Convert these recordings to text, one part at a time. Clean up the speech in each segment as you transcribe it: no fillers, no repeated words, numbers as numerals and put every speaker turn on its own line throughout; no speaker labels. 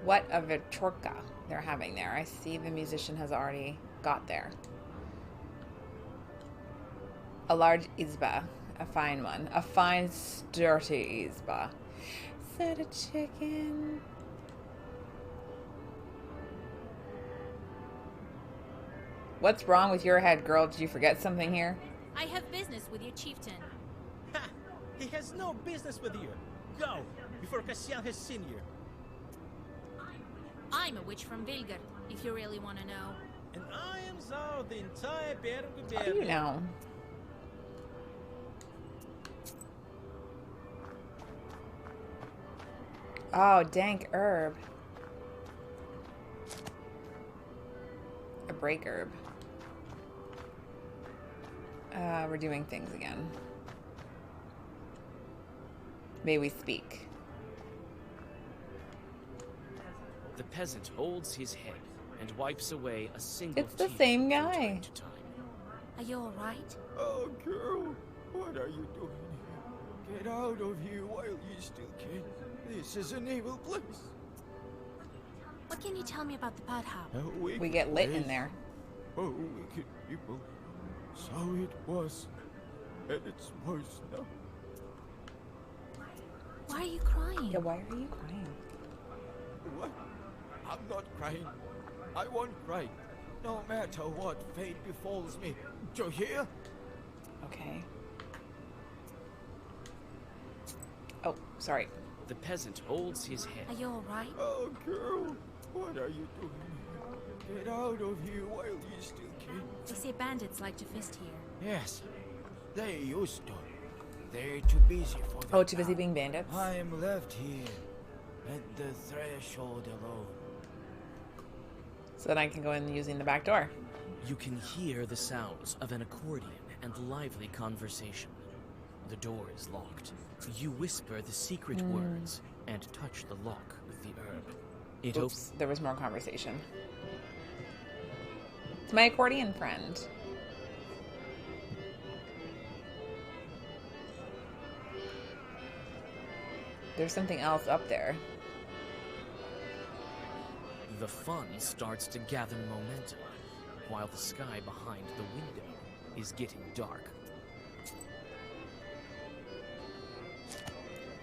What a Vitorka they're having there. I see the musician has already got there. A large izba. A fine one. A fine, sturdy izba. Is that a chicken? What's wrong with your head, girl? Did you forget something here?
I have business with your chieftain.
Ha! He has no business with you. Go, before Cassian has seen you.
I'm a witch from Vilgard, if you really want to know.
And I am Zao, the entire
How do you know? Oh, dank herb. A break herb. We're doing things again. May we speak?
The peasant holds his head and wipes away a single
It's the
tear
same
from
guy.
time to time.
Are you alright?
Oh, girl, what are you doing here? Get out of here while you still can. This is an evil place.
What can you tell me about the birdhouse?
We get lit in there.
Oh, wicked people. So it was. And it's worse now.
Why are you crying?
Yeah, why are you crying?
What? I'm not crying. I won't cry. No matter what fate befalls me. Do you hear?
Okay. Oh, sorry.
The peasant holds his head.
Are you alright?
Oh, girl, what are you doing here? Get out of here while you still can.
They say bandits like to feast here.
Yes, they used to. They're too busy for that.
Oh, too busy
now.
being bandits?
I am left here at the threshold alone.
So then I can go in using the back door.
You can hear the sounds of an accordion and lively conversation. The door is locked. You whisper the secret words and touch the lock with the herb. It
Oops, there was more conversation. It's my accordion friend. There's something else up there.
The fun starts to gather momentum, while the sky behind the window is getting dark.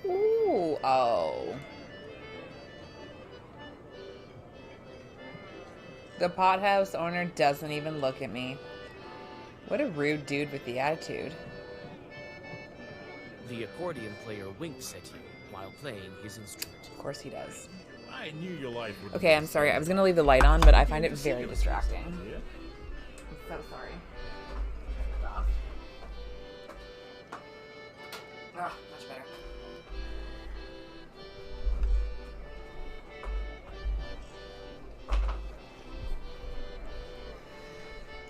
Ooh, oh. The pothouse owner doesn't even look at me. What a rude dude with the attitude.
The accordion player winks at you while playing his instrument.
Of course he does.
I knew your life would.
Okay, I'm sorry. I was gonna leave the light on, but I find it very distracting.
Yeah.
I'm so sorry. Ah, much better.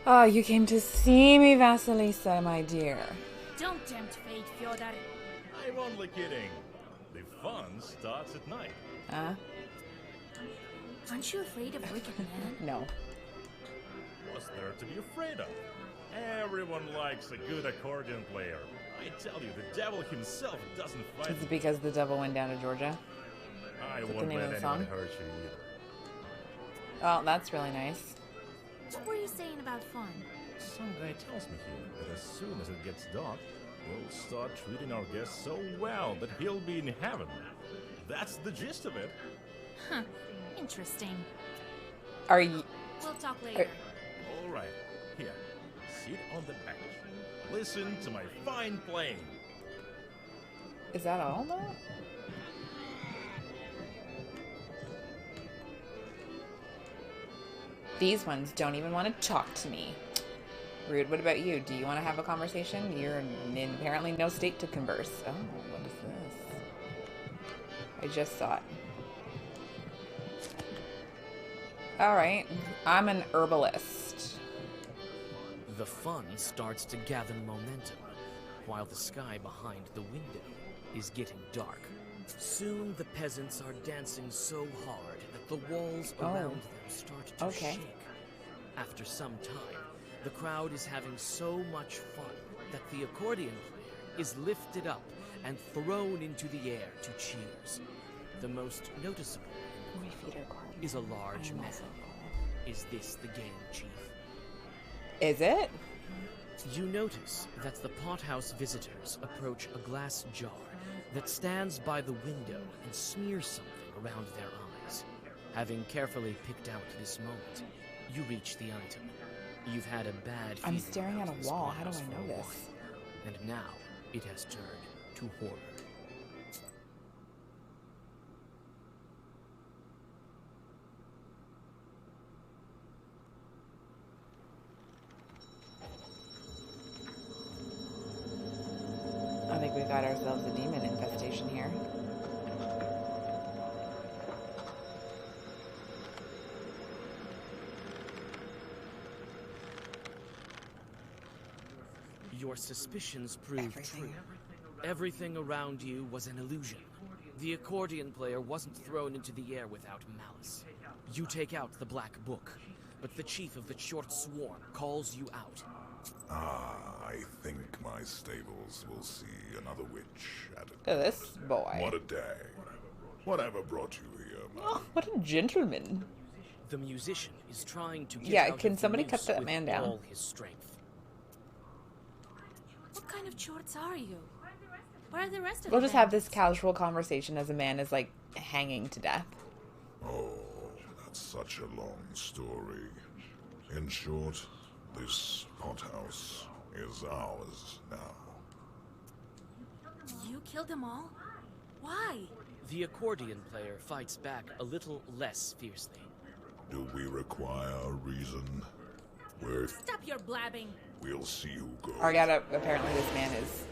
Oh, you came to see me, Vasilisa, my dear.
Don't tempt fate, Fyodor.
I'm only kidding. The fun starts at night.
Huh?
Aren't you afraid of wicked men?
No.
What's there to be afraid of? Everyone likes a good accordion player. I tell you, the devil himself doesn't fight.
Is it because the devil went down to Georgia?
I
that the
won't
name of
let
the
anyone
song?
hurt you either.
Oh, that's really nice.
What were you saying about fun?
Some guy tells me here that as soon as it gets dark, we'll start treating our guests so well that he'll be in heaven. That's the gist of it.
Huh. Interesting.
Are you...
We'll talk later.
All right, here, sit on the bench. Listen to my fine playing.
Is that all, though? These ones don't even want to talk to me. Rude. What about you? Do you want to have a conversation? You're in apparently no state to converse. Oh, what is this? I just saw it. Alright. I'm an herbalist.
The fun starts to gather momentum, while the sky behind the window is getting dark. Soon the peasants are dancing so hard that the walls around them start to shake. After some time, the crowd is having so much fun that the accordion player is lifted up and thrown into the air to cheers. The most noticeable in
My feet are cold.
is a large
I'm
man.
also cold.
Is this the game, Chief?
Is it?
You notice that the pothouse visitors approach a glass jar that stands by the window and smears something around their eyes. Having carefully picked out this moment, you reach the item. You've had a bad feeling
I'm staring at
about
a
this
wall. How do
pothouse
I
for
know
a
this?
while, and now it has turned to horror.
I think we got ourselves a demon infestation here.
Your suspicions proved
Everything.
true. Everything around you was an illusion. The accordion player wasn't thrown into the air without malice. You take out the black book, but the chief of the Short Swarm calls you out.
I think my stables will see another witch at
Look at this boy.
What a day. Whatever brought you here, man?
Oh, what a gentleman.
The musician is trying to get
Yeah,
out
can
of the
somebody cut
noose
that
with
man down?
all his strength.
What kind of shorts are you? Where are the rest of
We'll
the
just have this
bandits?
casual conversation as a man is like hanging to death.
Oh, that's such a long story. In short, this pothouse is ours now.
You killed them all? Why?
The accordion player fights back a little less fiercely.
Do we require a reason?
Stop your blabbing.
We'll see who goes.
Argata, apparently this man is...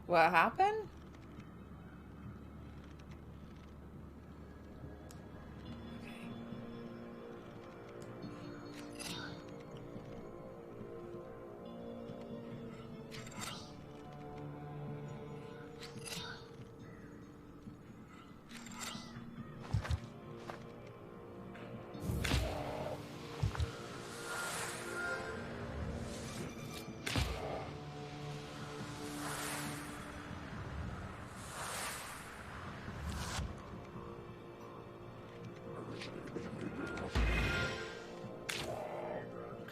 What happened?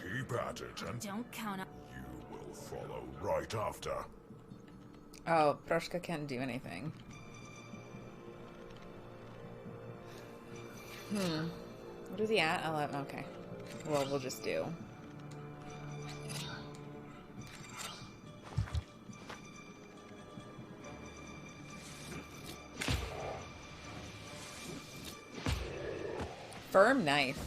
Keep at it, and
Don't count on...
you will follow right after.
Oh, Proshka can't do anything. What is he at? 11. Okay. Well, we'll just do. Firm knife.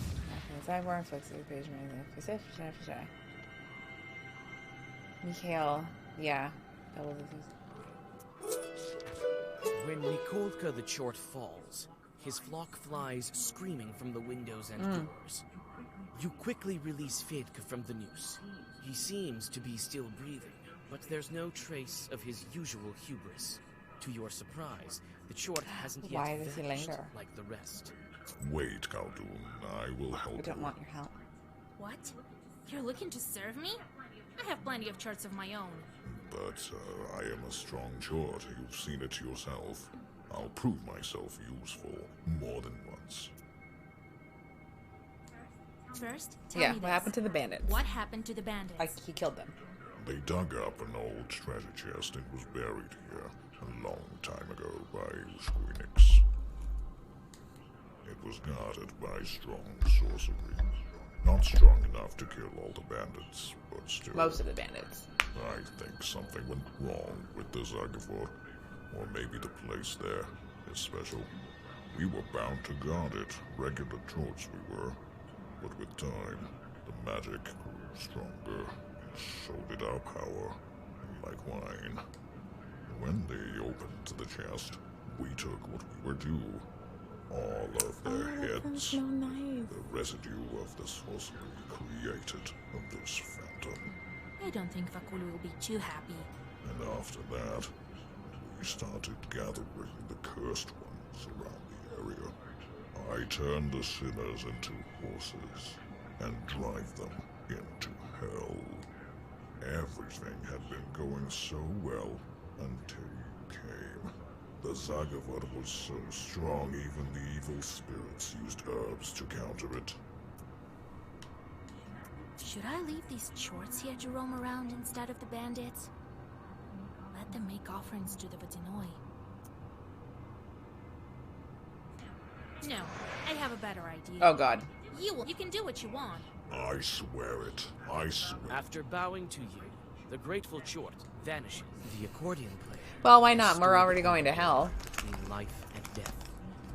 Mikhail. Yeah. That was
When Nikolka the Short falls, his flock flies screaming from the windows and doors. You quickly release Fedka from the noose. He seems to be still breathing, but there's no trace of his usual hubris. To your surprise, the Short hasn't yet
Why does he
vanished
linger?
like the rest.
Wait, Khaldun. I will help
We don't
you.
want your help.
What? You're looking to serve me? I have plenty of charts of my own.
But I am a strong Chort. You've seen it yourself. I'll prove myself useful more than once.
First, tell
Yeah,
me
what
this.
happened to the bandits?
What happened to the bandits?
He killed them.
They dug up an old treasure chest and was buried here a long time ago by Ushquinix. It was guarded by strong sorcery. Not strong enough to kill all the bandits, but still.
Most of the bandits.
I think something went wrong with the Zagavor. Or maybe the place there is special. We were bound to guard it, regular torch we were. But with time, the magic grew stronger, and so did our power, like wine. When they opened the chest, we took what we were due. All of their heads,
so nice.
the residue of the sorcery created of this phantom.
I don't think Vakulu will be too happy.
And after that, we started gathering the cursed ones around the area. I turned the sinners into horses and drive them into hell. Everything had been going so well until you came. The Zagavad was so strong even the evil spirits used herbs to counter it.
Should I leave these chorts here to roam around instead of the bandits? Let them make offerings to the Vadinoi. No, I have a better idea.
Oh god.
You can do what you want.
I swear it. I swear.
After bowing to you, the grateful Chort vanishes. The accordion player.
Well, why not? We're already going to hell.
Between life and death,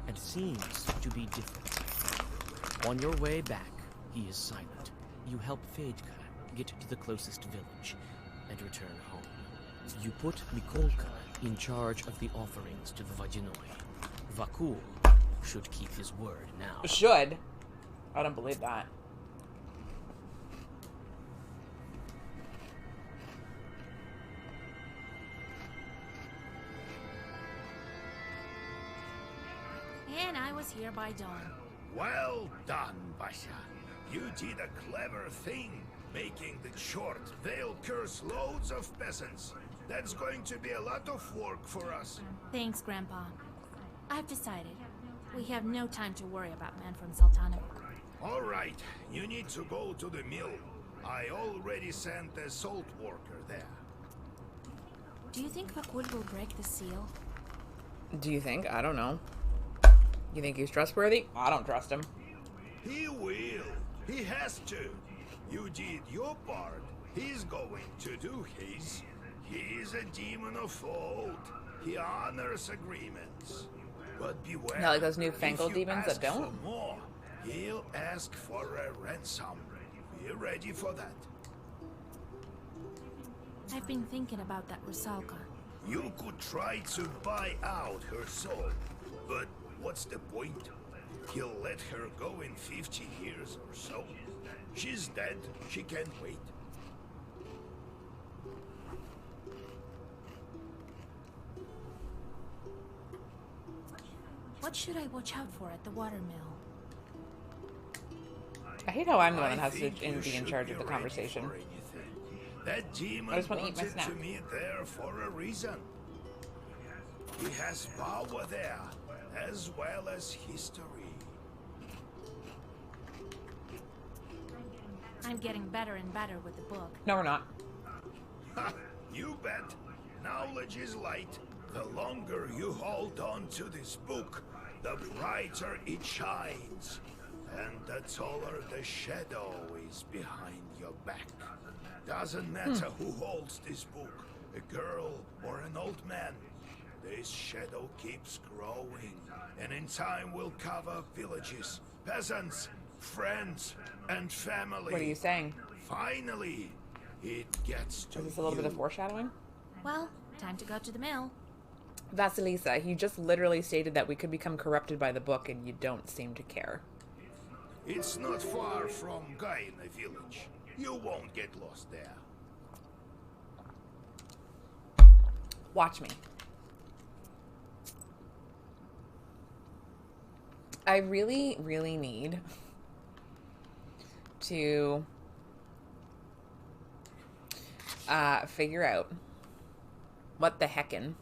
and seems to be different. On your way back, he is silent. You help Fejdka get to the closest village and return home. You put Mikolka in charge of the offerings to the Vadinoi. Vakul should keep his word now.
Should. I don't believe that.
And I was here by dawn.
Well done, Basha. You did a clever thing, making the Chort They'll curse loads of peasants. That's going to be a lot of work for us.
Thanks, Grandpa. I've decided. We have no time to worry about men from Sultana.
All right, you need to go to the mill. I already sent a salt worker there.
Do you think Vakul will break the seal?
Do you think? I don't know. You think he's trustworthy? I don't trust him.
He will. He has to. You did your part. He's going to do his. He's a demon of old. He honors agreements. But beware.
Not like those newfangled demons that don't?
For more, he'll ask for a ransom. Be ready for that.
I've been thinking about that Rusalka.
You could try to buy out her soul, but what's the point? He'll let her go in 50 years or so. She's dead. She can't wait.
What should I watch out for at the watermill?
I hate how I'm the one that has to
think
be
you
in
should
charge
be
of the
ready
conversation.
for anything. That demon
I just want to eat my
wanted
snack.
to meet there for a reason. He has power there, as well as history.
I'm getting better and better with the book.
No, we're not.
Ha! You bet. Knowledge is light. The longer you hold on to this book, the brighter it shines. And the taller the shadow is behind your back. Doesn't matter who holds this book, a girl or an old man. This shadow keeps growing, and in time will cover villages, peasants, friends, and family.
What are you saying?
Finally, it gets to
Is this a little bit of
you.
foreshadowing?
Well, time to go to the mill.
Vasilisa, you just literally stated that we could become corrupted by the book and you don't seem to care.
It's not far from Gaina village. You won't get lost there.
Watch me. I really, really need to figure out what the heckin'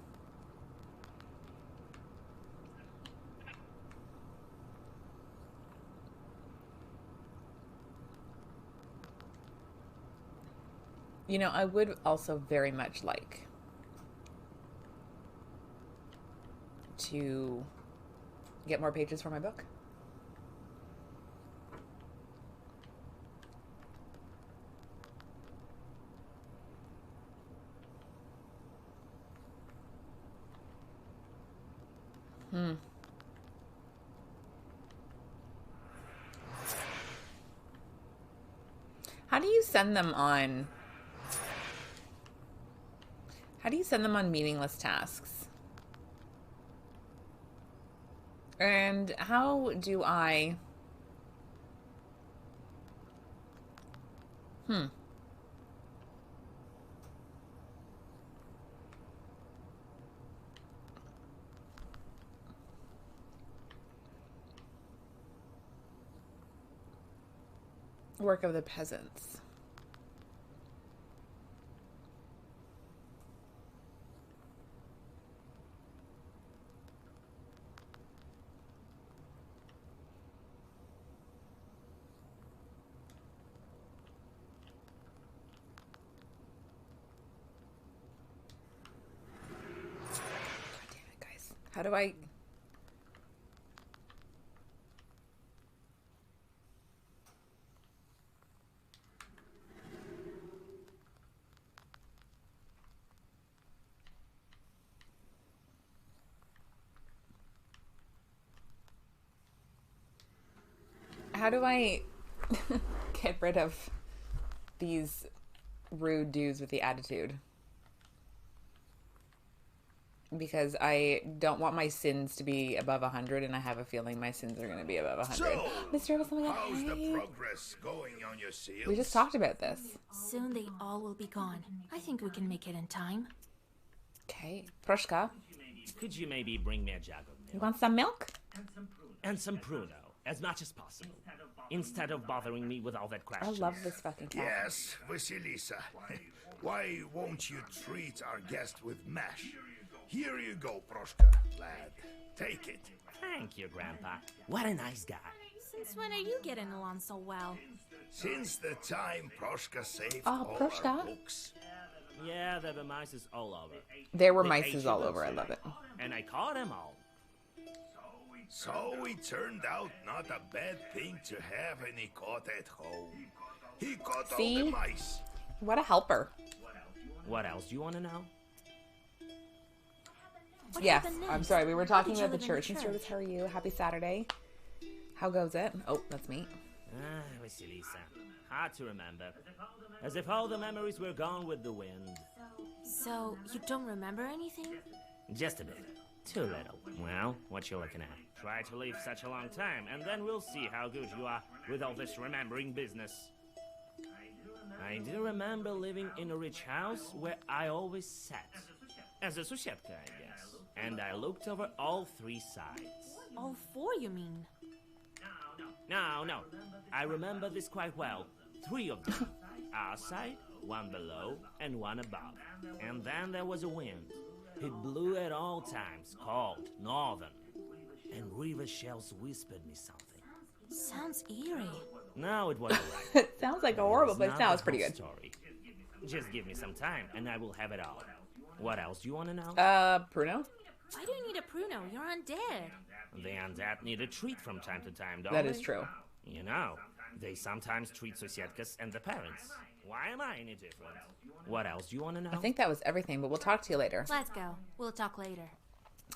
you know, I would also very much like to get more pages for my book. How do you send them on? How do you send them on meaningless tasks? And how do I... Work of the peasants. How do I... How do I get rid of these rude dudes with the attitude? Because I don't want my sins to be above 100, and I have a feeling my sins are going to be above 100.
So,
Mr. Evans, oh my God,
how's the
hey.
progress going on your seals?
We just talked about this.
Soon they all will be gone. I think we can make it in time.
Okay. Proshka,
Could you maybe bring me a jug of
you
milk?
want some milk?
And some pruno, as much as possible. Instead of bothering me with all that
I
questions.
love this fucking cat.
Yes, Vasilisa. Why won't you treat our guest with mash? Here you go, Proshka, lad. Take it.
Thank you, Grandpa. What a nice guy.
Since when are you getting along so well?
Since the time Proshka saved
Oh,
all
Proshka.
our books.
Yeah, there were mice all over.
There were
They
mice
ate
all
you
over. I
good,
love it.
And I caught them all.
So it turned out not a bad thing to have any caught at home. He caught all
See?
the mice.
What a helper.
What else do you want to know?
What
Yes,
happened
I'm
next?
sorry. We were
How
talking
did you
about the
live in
church. Mr. Evans, how are you? Happy Saturday. How goes it? Oh, that's me.
Ah, Vasilisa. Hard to remember. As if all the memories were gone with the wind.
So, you don't remember anything?
Just a bit. Too little. Well, what you looking at? Try to live such a long time, and then we'll see how good you are with all this remembering business. I do remember living in a rich house where I always sat. As a susietka, I guess. And I looked over all three sides.
All four, you mean?
No. I remember this quite well. Three of them. Our side, one below, and one above. And then there was a wind. It blew at all times, cold, northern. And river shells whispered me something.
Sounds eerie.
No, it wasn't right.
It sounds like a horrible place.
It's
No,
not
it's
the
pretty
whole
good.
Story. Just give me some time, and I will have it all. What else do you want to know?
Bruno?
Why do you need a pruno? You're undead.
The undead need a treat from time to time, don't
That
they?
is true.
You know, they sometimes treat Sosietkas and the parents. Why am I any different? What else do you want to know?
I think that was everything, but we'll talk to you later.
Let's go. We'll talk later.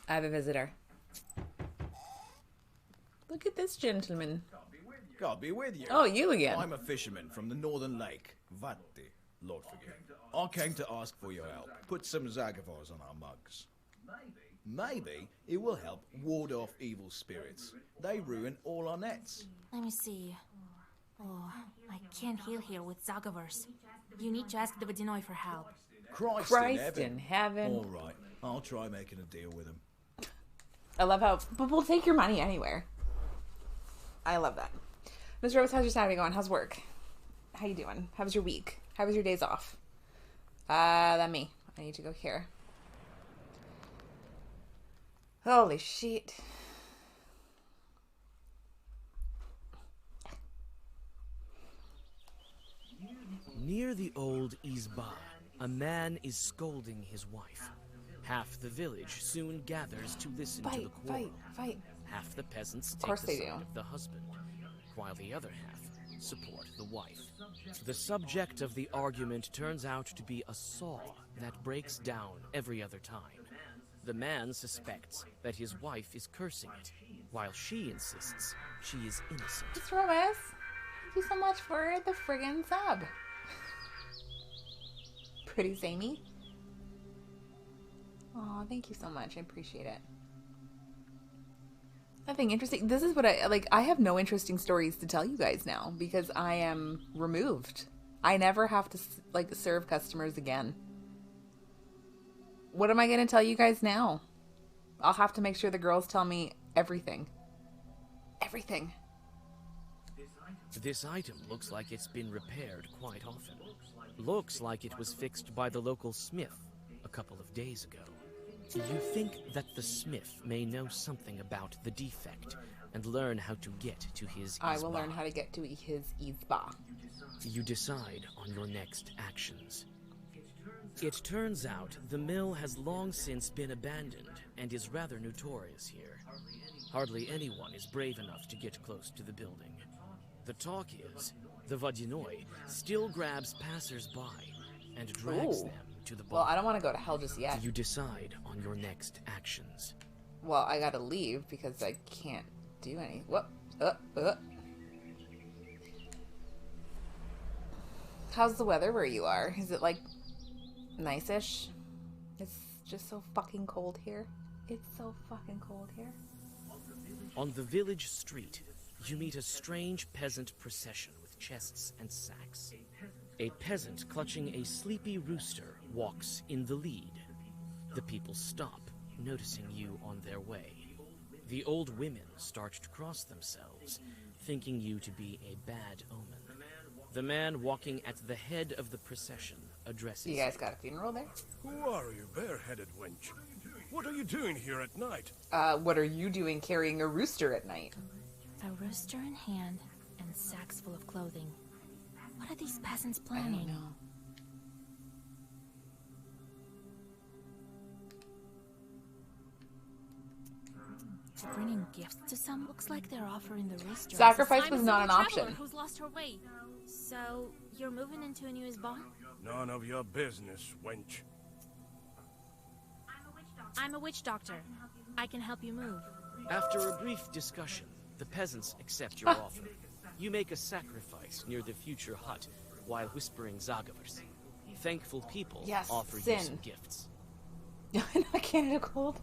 I have a visitor. Look at this gentleman.
God be with you.
Oh, you again.
I'm a fisherman from the northern lake, Vatti, Lord forgive. I came to ask for your help. Put some Zagavars on our mugs. Maybe it will help ward off evil spirits. They ruin all our nets.
Let me see. Oh, I can't heal here with Zagavers. You need to ask the Vadinoi for help.
Christ in heaven.
All right, I'll try making a deal with him.
I love how... But we'll take your money anywhere. I love that. Mr. Rose, how's your Saturday going? How's work? How you doing? How was your week? How was your days off? That me. I need to go here. Holy shit.
Near the old Izba, a man is scolding his wife. Half the village soon gathers to listen to the quarrel.
Fight.
Half the peasants take
course
the
they
side
do.
of the husband, while the other half support the wife. The subject of the argument turns out to be a saw that breaks down every other time. The man suspects that his wife is cursing it, while she insists she is innocent.
Mr. Romas, thank you so much for the friggin' sub. Pretty samey. Aw, thank you so much. I appreciate it. Nothing interesting. This is what I like. I have no interesting stories to tell you guys now because I am removed. I never have to like serve customers again. What am I going to tell you guys now? I'll have to make sure the girls tell me everything. Everything.
This item looks like it's been repaired quite often. Looks like it was fixed by the local smith a couple of days ago. You think that the smith may know something about the defect and learn how to get to his
I
izba.
will learn how to get to his izba.
You decide on your next actions. It turns out the mill has long since been abandoned and is rather notorious here. Hardly anyone is brave enough to get close to the building. The talk is, the Vodyanoi still grabs passers-by and drags
Ooh.
them to the bar.
Well, I don't want to go to hell just yet.
You decide on your next actions.
Well, I gotta leave because I can't do any. Whoop. How's the weather where you are? Is it like nice-ish? It's just so fucking cold here. It's so fucking cold here.
On the village street, you meet a strange peasant procession with chests and sacks. A peasant clutching a sleepy rooster walks in the lead. The people stop, noticing you on their way. The old women start to cross themselves, thinking you to be a bad omen. The man walking at the head of the procession addresses
You guys got a funeral there?
Who are you, bareheaded wench? What are you doing here at night?
What are you doing carrying a rooster at night?
A rooster in hand and sacks full of clothing. What are these peasants
I don't
planning?
know.
They're bringing gifts to some. Looks like they're offering the rooster.
Sacrifice
as a sign
was
of
not
a
an
traveler
option.
Who's lost her way? So you're moving into a new bar?
None of your business, wench.
I'm a witch doctor. I can help you move.
After a brief discussion, the peasants accept your offer. You make a sacrifice near the future hut while whispering Zagavers. Thankful people
Yes,
offer you
sin.
some gifts.
Not Canada cold.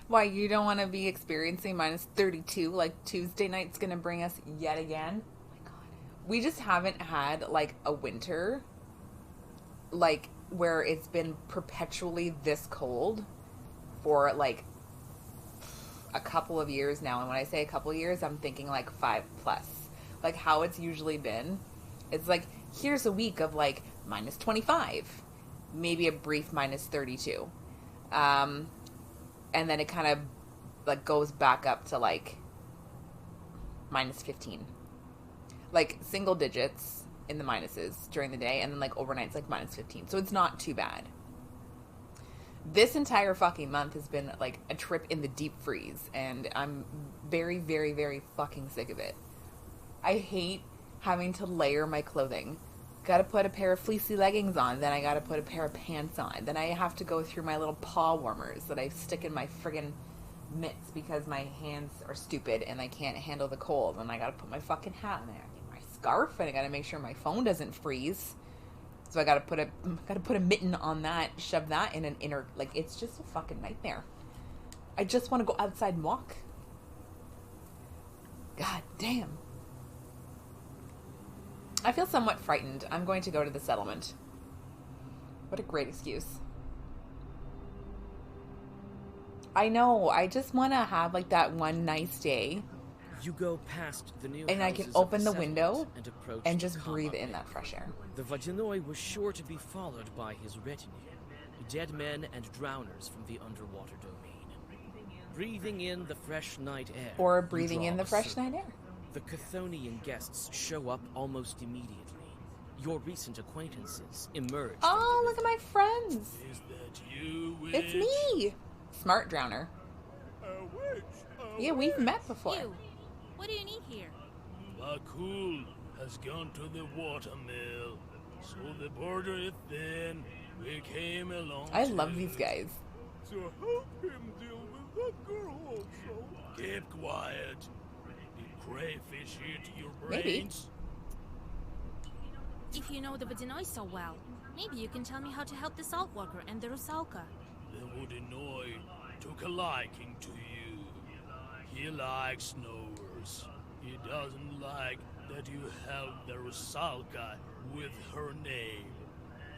Why, you don't want to be experiencing minus 32 like Tuesday night's gonna bring us yet again? Oh my god. We just haven't had like a winter like where it's been perpetually this cold for like a couple of years now. And when I say a couple of years, I'm thinking like 5+. Like how it's usually been. It's like, here's a week of like minus 25. Maybe a brief minus 32. And then it kind of like goes back up to like minus 15. Like single digits in the minuses during the day, and then like overnight's like minus 15. So it's not too bad. This entire fucking month has been like a trip in the deep freeze, and I'm very, very, very fucking sick of it. I hate having to layer my clothing. Gotta put a pair of fleecy leggings on, then I gotta put a pair of pants on. Then I have to go through my little paw warmers that I stick in my friggin' mitts because my hands are stupid and I can't handle the cold. And I gotta put my fucking hat on there, my scarf, and I gotta make sure my phone doesn't freeze. So I gotta put a mitten on that, shove that in an inner, like, it's just a fucking nightmare. I just want to go outside and walk. God damn. I feel somewhat frightened. I'm going to go to the settlement. What a great excuse. I know. I just want to have like that one nice day.
You go past the new
And I can
houses of
open the window
and approach
and
the
just breathe
common
in that fresh air.
The Vodyanoi was sure to be followed by his retinue, dead men and drowners from the underwater domain. Breathing in the fresh night air.
Or
you
breathing
draw
in the
a
fresh
circle.
night air.
The Chthonian guests show up almost immediately. Your recent acquaintances emerge.
Oh, look at my friends.
Is that you, witch?
It's me. Smart drowner.
A witch?
Yeah, we've met before.
You. What do you need here?
Bakul has gone to the watermill, so the border is thin. We came along.
I love these guys.
to help him deal with that girl also.
Keep quiet. Did crayfish eat your
Maybe.
brains?
If you know the Vodinoi so well, maybe you can tell me how to help the salt worker and the Rusalka.
The Vodinoi took a liking to you. He likes knowers. He doesn't like that you help the Rusalka with her name.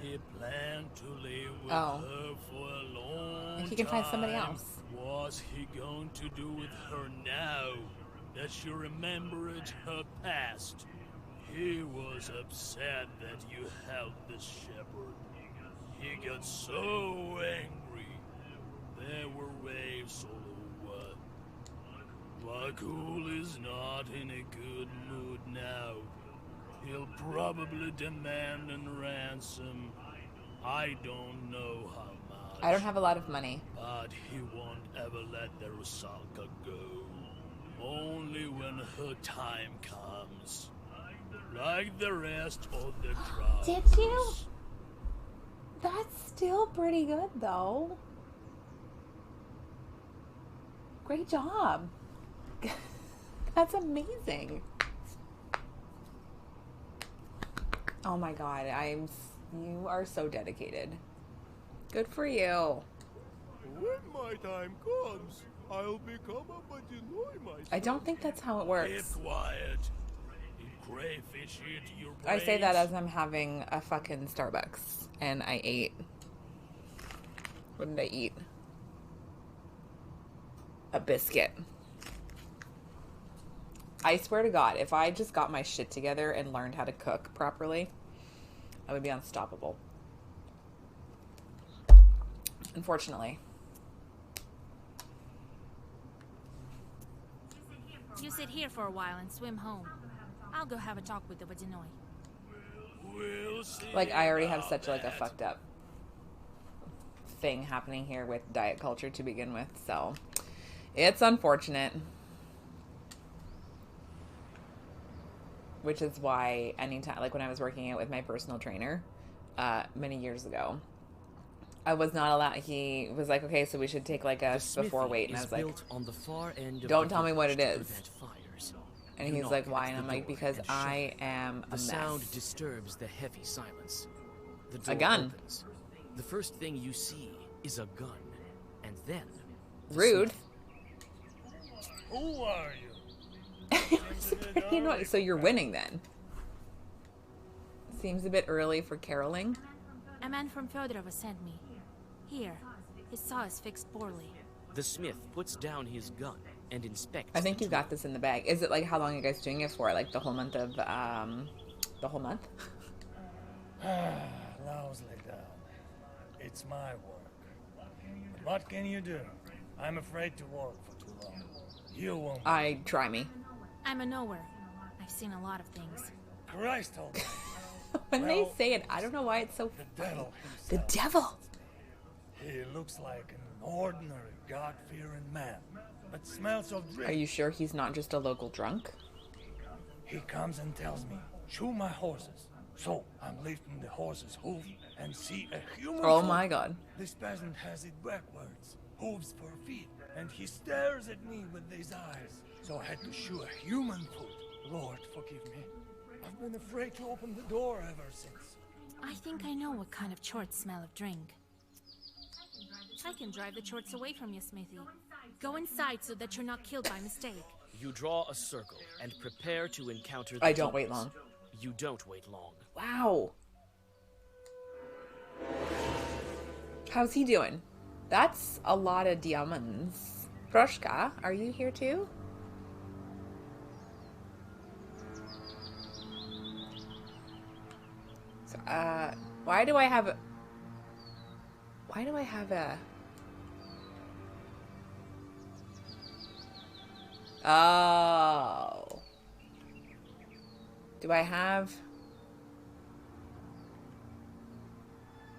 He planned to live with her for a long time.
He can find somebody else.
What's he going to do with her now that she remembered her past? He was upset that you helped the shepherd. He got so angry. There were waves all over. Vakul is not in a good mood now. He'll probably demand a ransom. I don't know how much.
I don't have a lot of money.
But he won't ever let the Rusalka go. Only when her time comes. Like the rest of the crowd.
Did you? That's still pretty good, though. Great job. That's amazing. Oh my god, you are so dedicated. Good for you.
When my time comes, I'll become a Vodinoi myself.
I don't think that's how it works.
Keep quiet. Did crayfish eat your
I say that
brains?
as I'm having a fucking Starbucks and I ate. What did I eat? A biscuit. I swear to God, if I just got my shit together and learned how to cook properly, I would be unstoppable. Unfortunately.
You sit here for a while and swim home. I'll go have a talk with the Vodinoi.
We'll see
Like, I already have
about
such like a
that.
fucked up thing happening here with diet culture to begin with, so it's unfortunate. Which is why anytime, like when I was working out with my personal trainer many years ago, I was not allowed. He was like, okay, so we should take like a
The
before
smithy
weight, and I
is
was like,
built on the far end of
don't
the
tell me what it
village to
is.
prevent fires.
And
You
he's
knock
like,
at
why?
the
And I'm like,
door
because
and
I
shut.
am a
The sound
mess.
disturbs the heavy silence. The
A
door
gun.
opens. The first thing you see is a gun, and then the
Rude.
smith.
Who are you?
You know what? So you're winning then. Seems a bit early for caroling.
A man from Fedorova sent me. Here, his saw is fixed poorly.
The smith puts down his gun and inspects.
I think
the
you got
tool.
this in the bag. Is it like how long are you guys doing it for? Like the whole month of the whole month?
Lousily done. It's my work. But what can you do? I'm afraid to work for too long. You won't.
I try me.
I'm a knower. I've seen a lot of things.
Christ almighty.
When
Well,
they say it, I don't know why it's so
The
funny.
devil
The
himself.
devil.
He looks like an ordinary, God-fearing man, but smells of drink.
Are you sure he's not just a local drunk?
He comes and tells me, shoe my horses. So I'm lifting the horse's hoof and see a human
Oh
foot.
my god.
This peasant has it backwards, hooves for feet, and he stares at me with these eyes. So I had to shoe a human foot. Lord, forgive me. I've been afraid to open the door ever since.
I think I know what kind of chorts smell of drink. I can drive the chorts away from you, Smithy. Go inside so that you're not killed by mistake.
You draw a circle and prepare to encounter the
I don't wait
demons.
long.
You don't wait long.
Wow. How's he doing? That's a lot of diamonds. Proshka, are you here too? So, why do I have a... Oh. Do I have...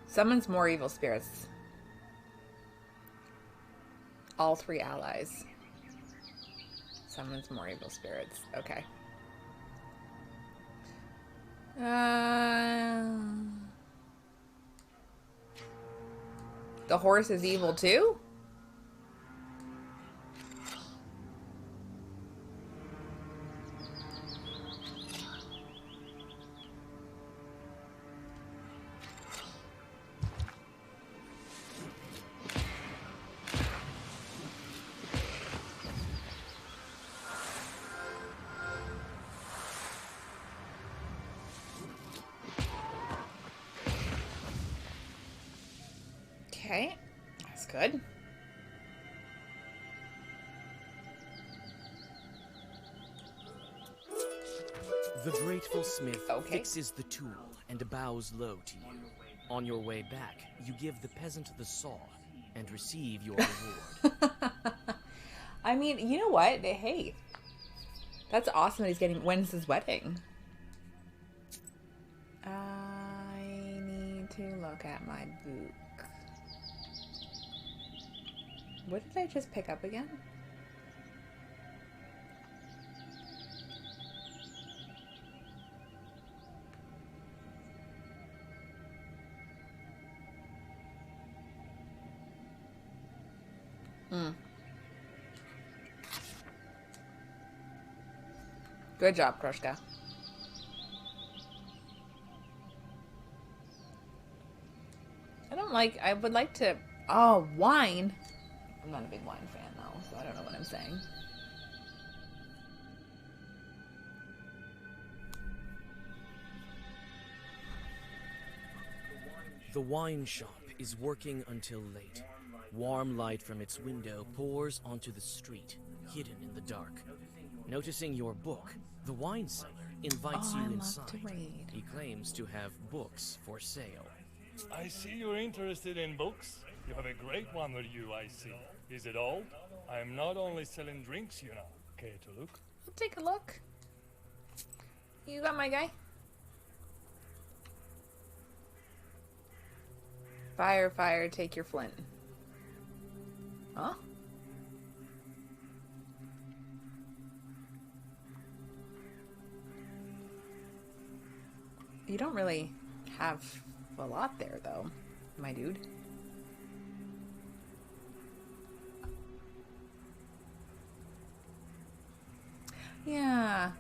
Summons more evil spirits. All 3 allies. Summons more evil spirits. Okay. The horse is evil too? Okay. That's good.
The grateful smith
Okay.
fixes the tool and bows low to you. On your way back, you give the peasant the saw and receive your reward.
I mean, you know what? Hey, that's awesome that he's getting... When's his wedding? I need to look at my book. What did I just pick up again? Good job, Krushka. I would like to... Oh, wine. I'm not a big wine fan, though, so I don't know what I'm saying.
The wine shop is working until late. Warm light from its window pours onto the street, hidden in the dark. Noticing your book, the wine seller invites you inside.
To read.
He claims to have books for sale.
I see you're interested in books. You have a great one with you, I see. Is it old? I am not only selling drinks, you know. Care to look?
I'll take a look. You got my guy? Fire, fire, take your flint. Huh? You don't really have a lot there, though, my dude. Yeah.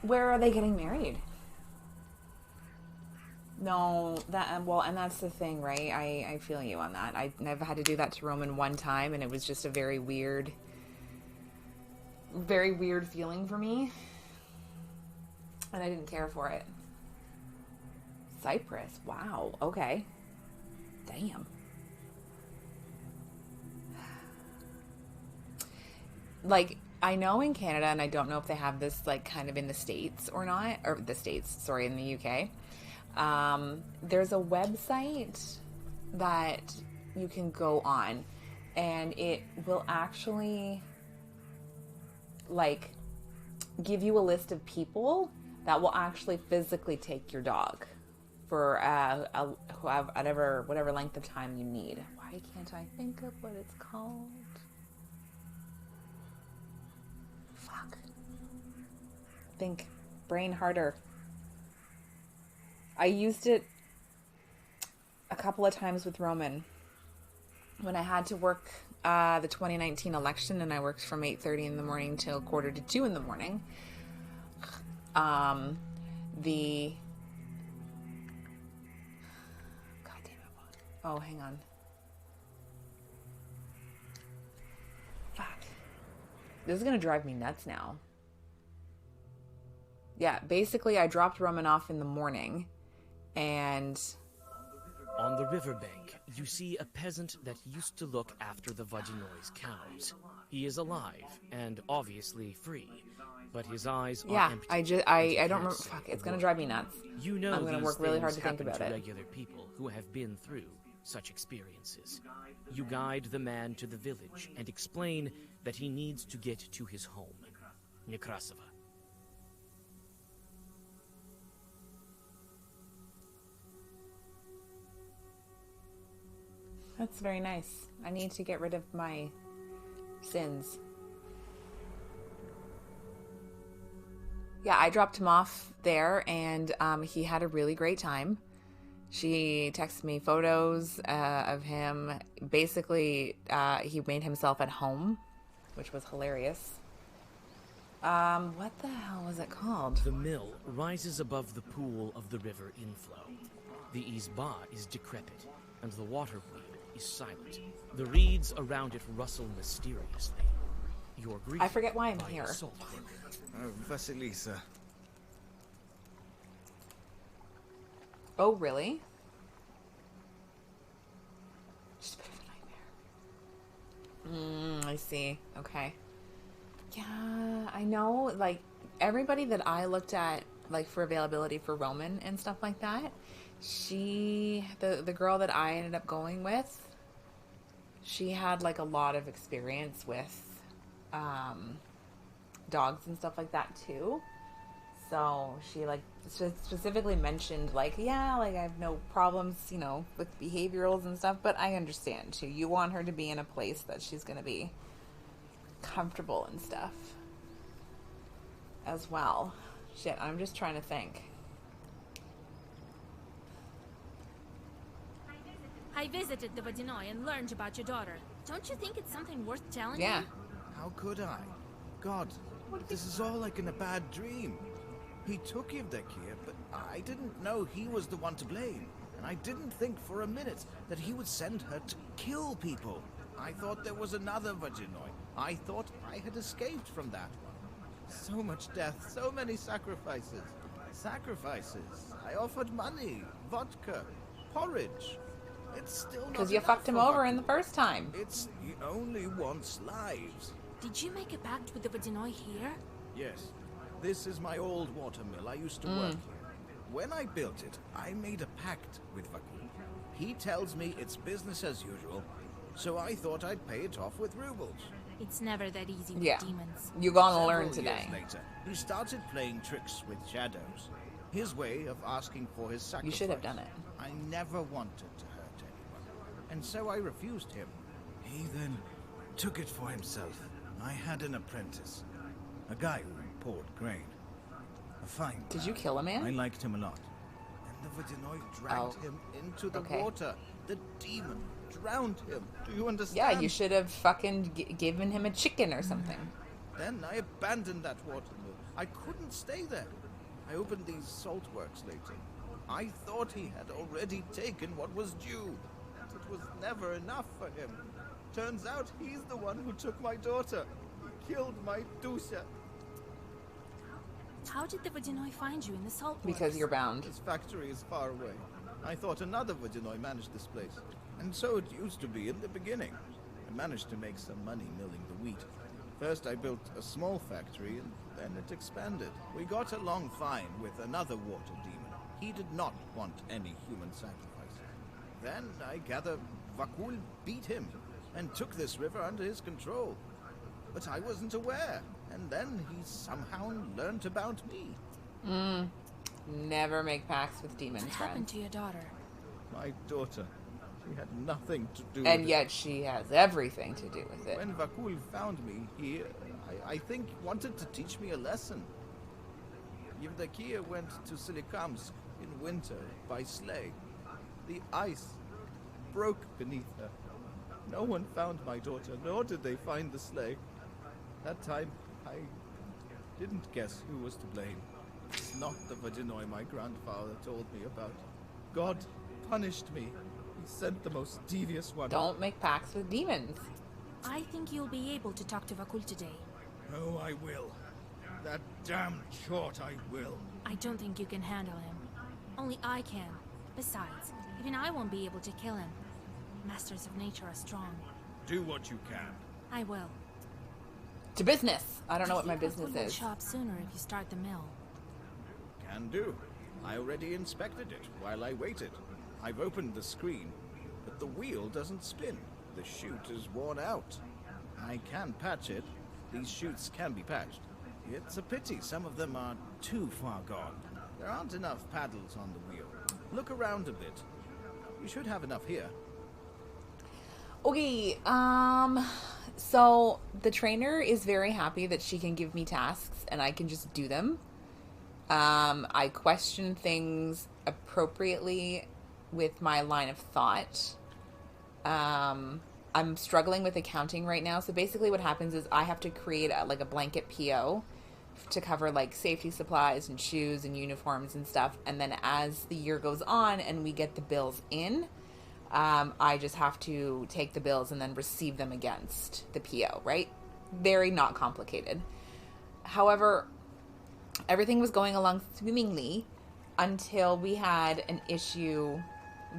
Where are they getting married? No, that well, and that's the thing, right? I feel you on that. I've had to do that to Roman one time, and it was just a very weird feeling for me, and I didn't care for it. Cyprus, wow, okay, damn. Like, I know in Canada, and I don't know if they have this like kind of in the States or not, or the States, sorry, in the UK. There's a website that you can go on, and it will actually like give you a list of people that will actually physically take your dog for whatever length of time you need. Why can't I think of what it's called? Fuck. Think. Brain harder. I used it a couple of times with Roman when I had to work the 2019 election, and I worked from 8:30 in the morning till 1:45 in the morning. God damn it. Oh, hang on. Fuck. This is gonna drive me nuts now. Yeah, basically I dropped Roman off in the morning, and
on the riverbank, you see a peasant that used to look after the Vaginois cows. He is alive and obviously free, but his eyes are empty.
I don't remember. Fuck, it's gonna drive me nuts.
You know,
I'm gonna work really hard to think about it.
Regular people who have been through such experiences. You guide the man to the village and explain that he needs to get to his home, Nekrasova.
That's very nice. I need to get rid of my sins. Yeah, I dropped him off there, and he had a really great time. She texted me photos of him. Basically, he made himself at home, which was hilarious. What the hell was it called?
The mill rises above the pool of the river inflow. The izba is decrepit, and the water wheel is silent. The reeds around it rustle mysteriously. Your grief.
I forget why I'm here.
Oh, Vasilisa.
Oh, really? I see. Okay. Yeah, I know, like, everybody that I looked at, like, for availability for Roman and stuff like that, the girl that I ended up going with, she had, like, a lot of experience with dogs and stuff like that, too. So she, like, specifically mentioned, like, yeah, like, I have no problems, you know, with behaviorals and stuff, but I understand, too. You want her to be in a place that she's going to be comfortable and stuff as well. Shit, I'm just trying to think.
I visited the Vadinoi and learned about your daughter. Don't you think it's something worth telling
Yeah.
you?
How could I? God, this is all like in a bad dream. He took Evdokia, but I didn't know he was the one to blame. And I didn't think for a minute that he would send her to kill people. I thought there was another Vadinoi. I thought I had escaped from that one. So much death, so many sacrifices. Sacrifices. I offered money, vodka, porridge. It's still not
Because you
enough
fucked him
for
over
Vakul.
in the first time.
He only wants lives.
Did you make a pact with the Vadinoi here?
Yes. This is my old watermill. I used to work here. When I built it, I made a pact with Vakul. He tells me it's business as usual, so I thought I'd pay it off with rubles.
It's never that easy with
Yeah.
demons.
You're gonna
Several
learn
years
today.
later, he started playing tricks with shadows. His way of asking for his sacrifice.
You should have done it.
I never wanted to hurt anyone, and so I refused him. He then took it for himself. I had an apprentice, a guy who poured grain. A fine
Did you
lad.
kill a man?
I liked him a lot. And the Vadinoi dragged him into the
Okay.
water. The demon drowned him. Do you understand?
Yeah, you should have fucking given him a chicken or something.
Then I abandoned that watermill. I couldn't stay there. I opened these salt works later. I thought he had already taken what was due. But it was never enough for him. Turns out he's the one who took my daughter. He killed my Dusha.
How did the Vadinoi find you in the salt works?
Because you're bound.
His factory is far away. I thought another Vadinoi managed this place. And so it used to be in the beginning. I managed to make some money milling the wheat. First I built a small factory and then it expanded. We got along fine with another water demon. He did not want any human sacrifice. Then I gather Vakul beat him and took this river under his control. But I wasn't aware. And then he somehow learned about me.
Never make pacts with demons,
What happened
friends.
to your daughter?
My daughter. She had nothing to do with
And
it.
yet she has everything to do with it.
When Vakul found me, he, I think, wanted to teach me a lesson. Evdokia went to Silikamsk in winter by sleigh. The ice broke beneath her. No one found my daughter, nor did they find the sleigh. That time, I didn't guess who was to blame. It's not the Vadinoi my grandfather told me about. God punished me. He sent the most devious one.
Don't make pacts with demons.
I think you'll be able to talk to Vakul today.
Oh, I will. That damn short I will.
I don't think you can handle him. Only I can. Besides, even I won't be able to kill him. Masters of nature are strong.
Do what you can.
I will.
To business. I don't know what my
think
business
Vakul will
is.
show up sooner if you start the mill.
Can do. I already inspected it while I waited. I've opened the screen, but the wheel doesn't spin. The chute is worn out. I can patch it. These chutes can be patched. It's a pity some of them are too far gone. There aren't enough paddles on the wheel. Look around a bit. You should have enough here.
Okay, so the trainer is very happy that she can give me tasks and I can just do them. I question things appropriately with my line of thought. I'm struggling with accounting right now. So basically what happens is I have to create a blanket PO to cover like safety supplies and shoes and uniforms and stuff. And then as the year goes on and we get the bills in, I just have to take the bills and then receive them against the PO, right? Very not complicated. However, everything was going along swimmingly until we had an issue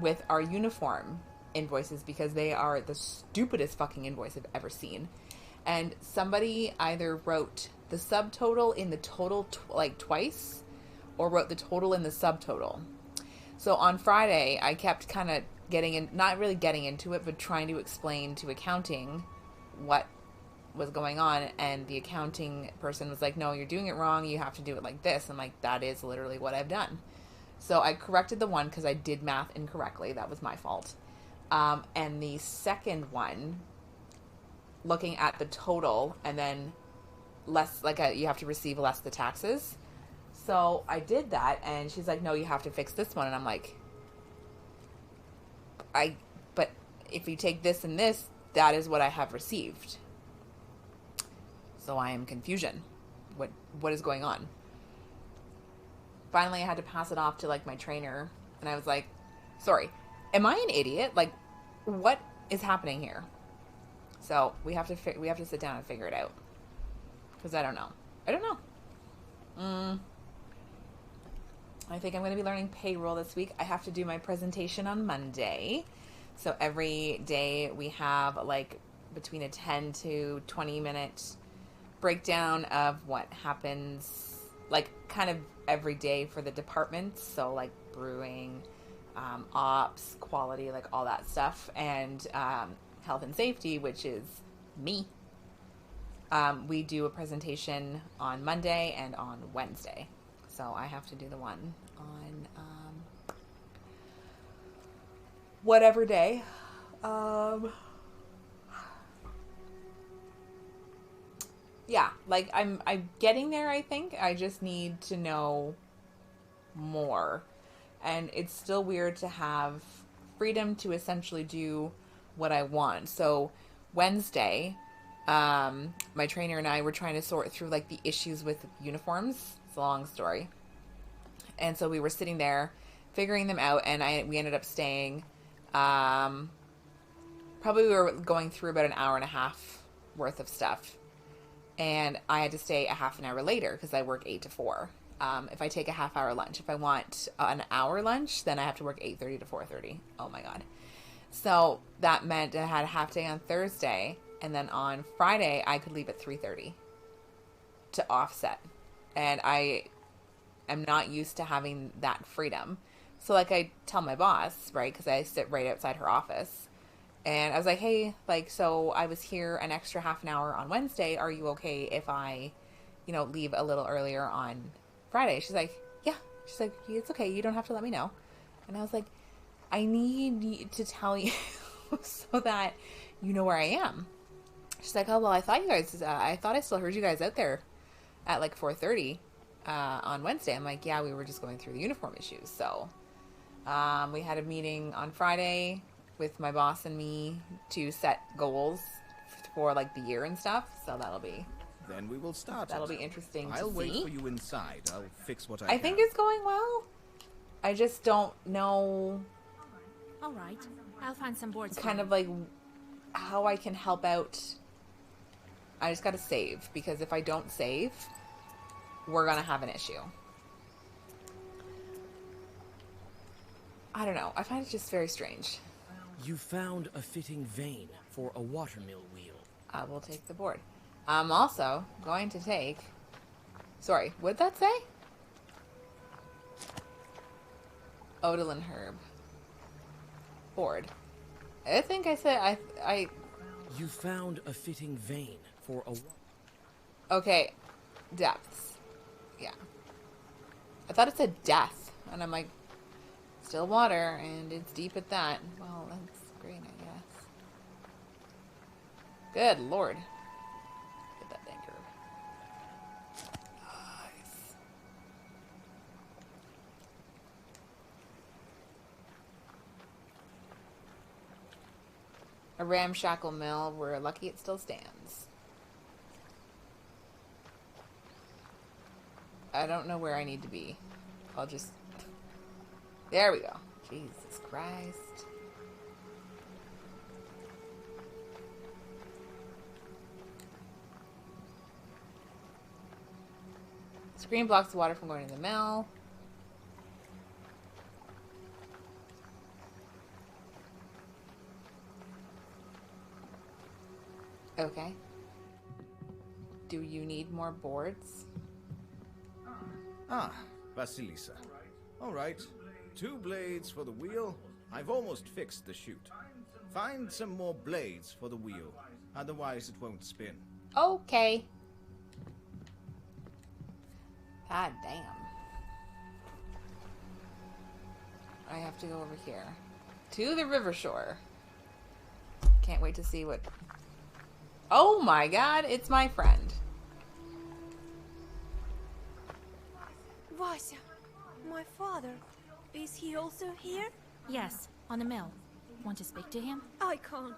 with our uniform invoices because they are the stupidest fucking invoice I've ever seen. And somebody either wrote the subtotal in the total twice or wrote the total in the subtotal. So on Friday, I kept kind of not really getting into it, but trying to explain to accounting what was going on. And the accounting person was like, no, you're doing it wrong. You have to do it like this. I'm like, that is literally what I've done. So I corrected the one because I did math incorrectly. That was my fault. And the second one, looking at the total and then less, you have to receive less the taxes. So I did that, and she's like, no, you have to fix this one. And I'm like, but if you take this and this, that is what I have received. So I am confusion. What is going on? Finally, I had to pass it off to my trainer, and I was like, sorry, am I an idiot? What is happening here? So we have to sit down and figure it out, because I don't know. I think I'm going to be learning payroll this week. I have to do my presentation on Monday. So every day we have between a 10 to 20 minute breakdown of what happens kind of every day for the departments. So brewing, ops, quality, all that stuff, and health and safety, which is me. We do a presentation on Monday and on Wednesday. So I have to do the one on whatever day. Yeah, I'm getting there, I think. I just need to know more. And it's still weird to have freedom to essentially do what I want. So Wednesday, my trainer and I were trying to sort through the issues with uniforms. It's a long story. And so we were sitting there figuring them out, and we ended up staying, probably we were going through about an hour and a half worth of stuff. And I had to stay a half an hour later because I work 8 to 4. If I take a half hour lunch, if I want an hour lunch, then I have to work 8:30 to 4:30. Oh my God. So that meant I had a half day on Thursday, and then on Friday I could leave at 3:30 to offset. And I am not used to having that freedom. So I tell my boss, right, because I sit right outside her office, and I was like, hey, so I was here an extra half an hour on Wednesday. Are you okay if I, leave a little earlier on Friday? She's like, yeah. She's like, it's okay. You don't have to let me know. And I was like, I need to tell you so that you know where I am. She's like, oh, well, I thought I still heard you guys out there at 4:30 on Wednesday. I'm like, yeah, we were just going through the uniform issues. So we had a meeting on Friday with my boss and me to set goals for the year and stuff. So
Then we will start.
That'll be interesting.
I'll
to
wait
see.
for you inside. I'll fix what I
think it's going well. I just don't know.
All right, I'll find some boards.
Kind of how I can help out. I just got to save, because if I don't save, we're gonna have an issue. I don't know. I find it just very strange.
You found a fitting vein for a watermill wheel.
I will take the board. I'm also going to take... Sorry, what did that say? Odalin herb. Board. I think I said I...
You found a fitting vein for a...
Okay. Depths. Yeah. I thought it said death. And I'm like, still water, and it's deep at that. Well, that's great, I guess. Good Lord. Get that dang herb. Nice. A ramshackle mill. We're lucky it still stands. I don't know where I need to be. I'll just... There we go. Jesus Christ. Screen blocks the water from going to the mill. Okay. Do you need more boards?
Ah, Vasilisa. All right. 2 blades for the wheel. I've almost fixed the chute. Find some more blades for the wheel. Otherwise, it won't spin.
Okay. God damn. I have to go over here. To the river shore. Can't wait to see what... Oh my god, it's my friend.
Vasya, my father. Is he also here?
Yes, on the mill. Want to speak to him?
I can't.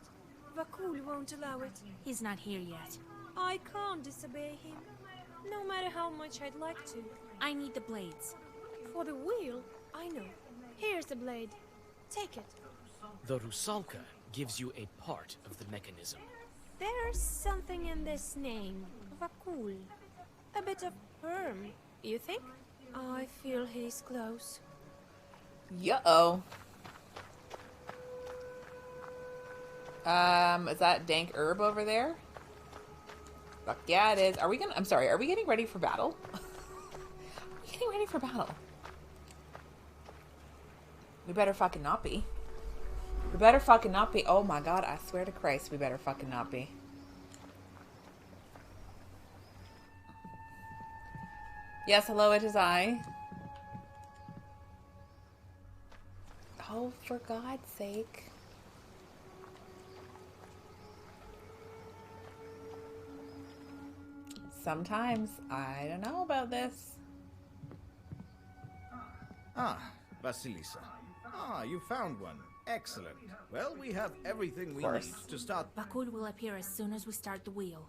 Vakul won't allow it.
He's not here yet.
I can't disobey him, no matter how much I'd like to.
I need the blades.
For the wheel, I know. Here's the blade. Take it.
The Rusalka gives you a part of the mechanism.
There's something in this name, Vakul. A bit of perm, you think? I feel he's close.
Yo-oh. Is that dank herb over there? Fuck yeah, it is. Are we gonna... I'm sorry, are we getting ready for battle? Are we getting ready for battle? We better fucking not be. We better fucking not be. Oh my god, I swear to Christ, we better fucking not be. Yes, hello, it is I. Oh, for God's sake. Sometimes I don't know about this.
Ah, Vasilisa. Ah, you found one. Excellent. Well, we have everything we need to start.
Vakul will appear as soon as we start the wheel.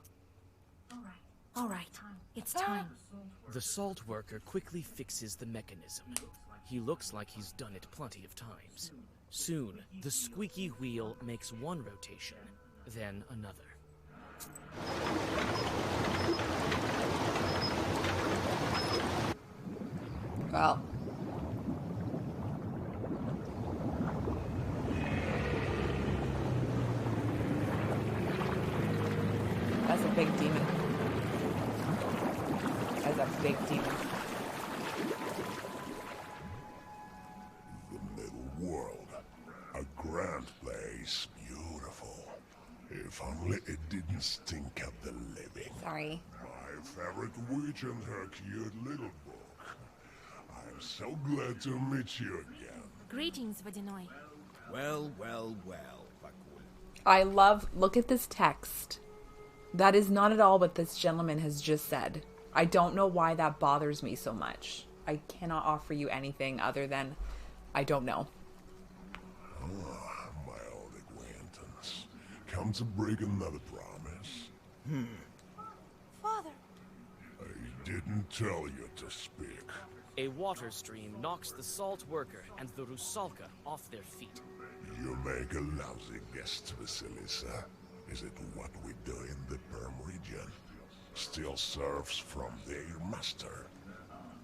All right, it's time.
The salt worker quickly fixes the mechanism. He looks like he's done it plenty of times. Soon, the squeaky wheel makes one rotation, then another.
Well. That's a big demon. That's a big demon.
The middle world. A grand place. Beautiful. If only it didn't stink of the living.
Sorry.
My favorite witch and her cute little book. I'm so glad to meet you again.
Greetings, Vadinoy.
Well, well, well, Vakul.
I love... Look at this text. That is not at all what this gentleman has just said. I don't know why that bothers me so much. I cannot offer you anything other than... I don't know.
Ah, my old acquaintance. Come to break another promise.
Father.
I didn't tell you to speak.
A water stream knocks the salt worker and the Rusalka off their feet.
You make a lousy guest, Vasilisa. Is it what we do in the Perm region? Steal serfs from their master.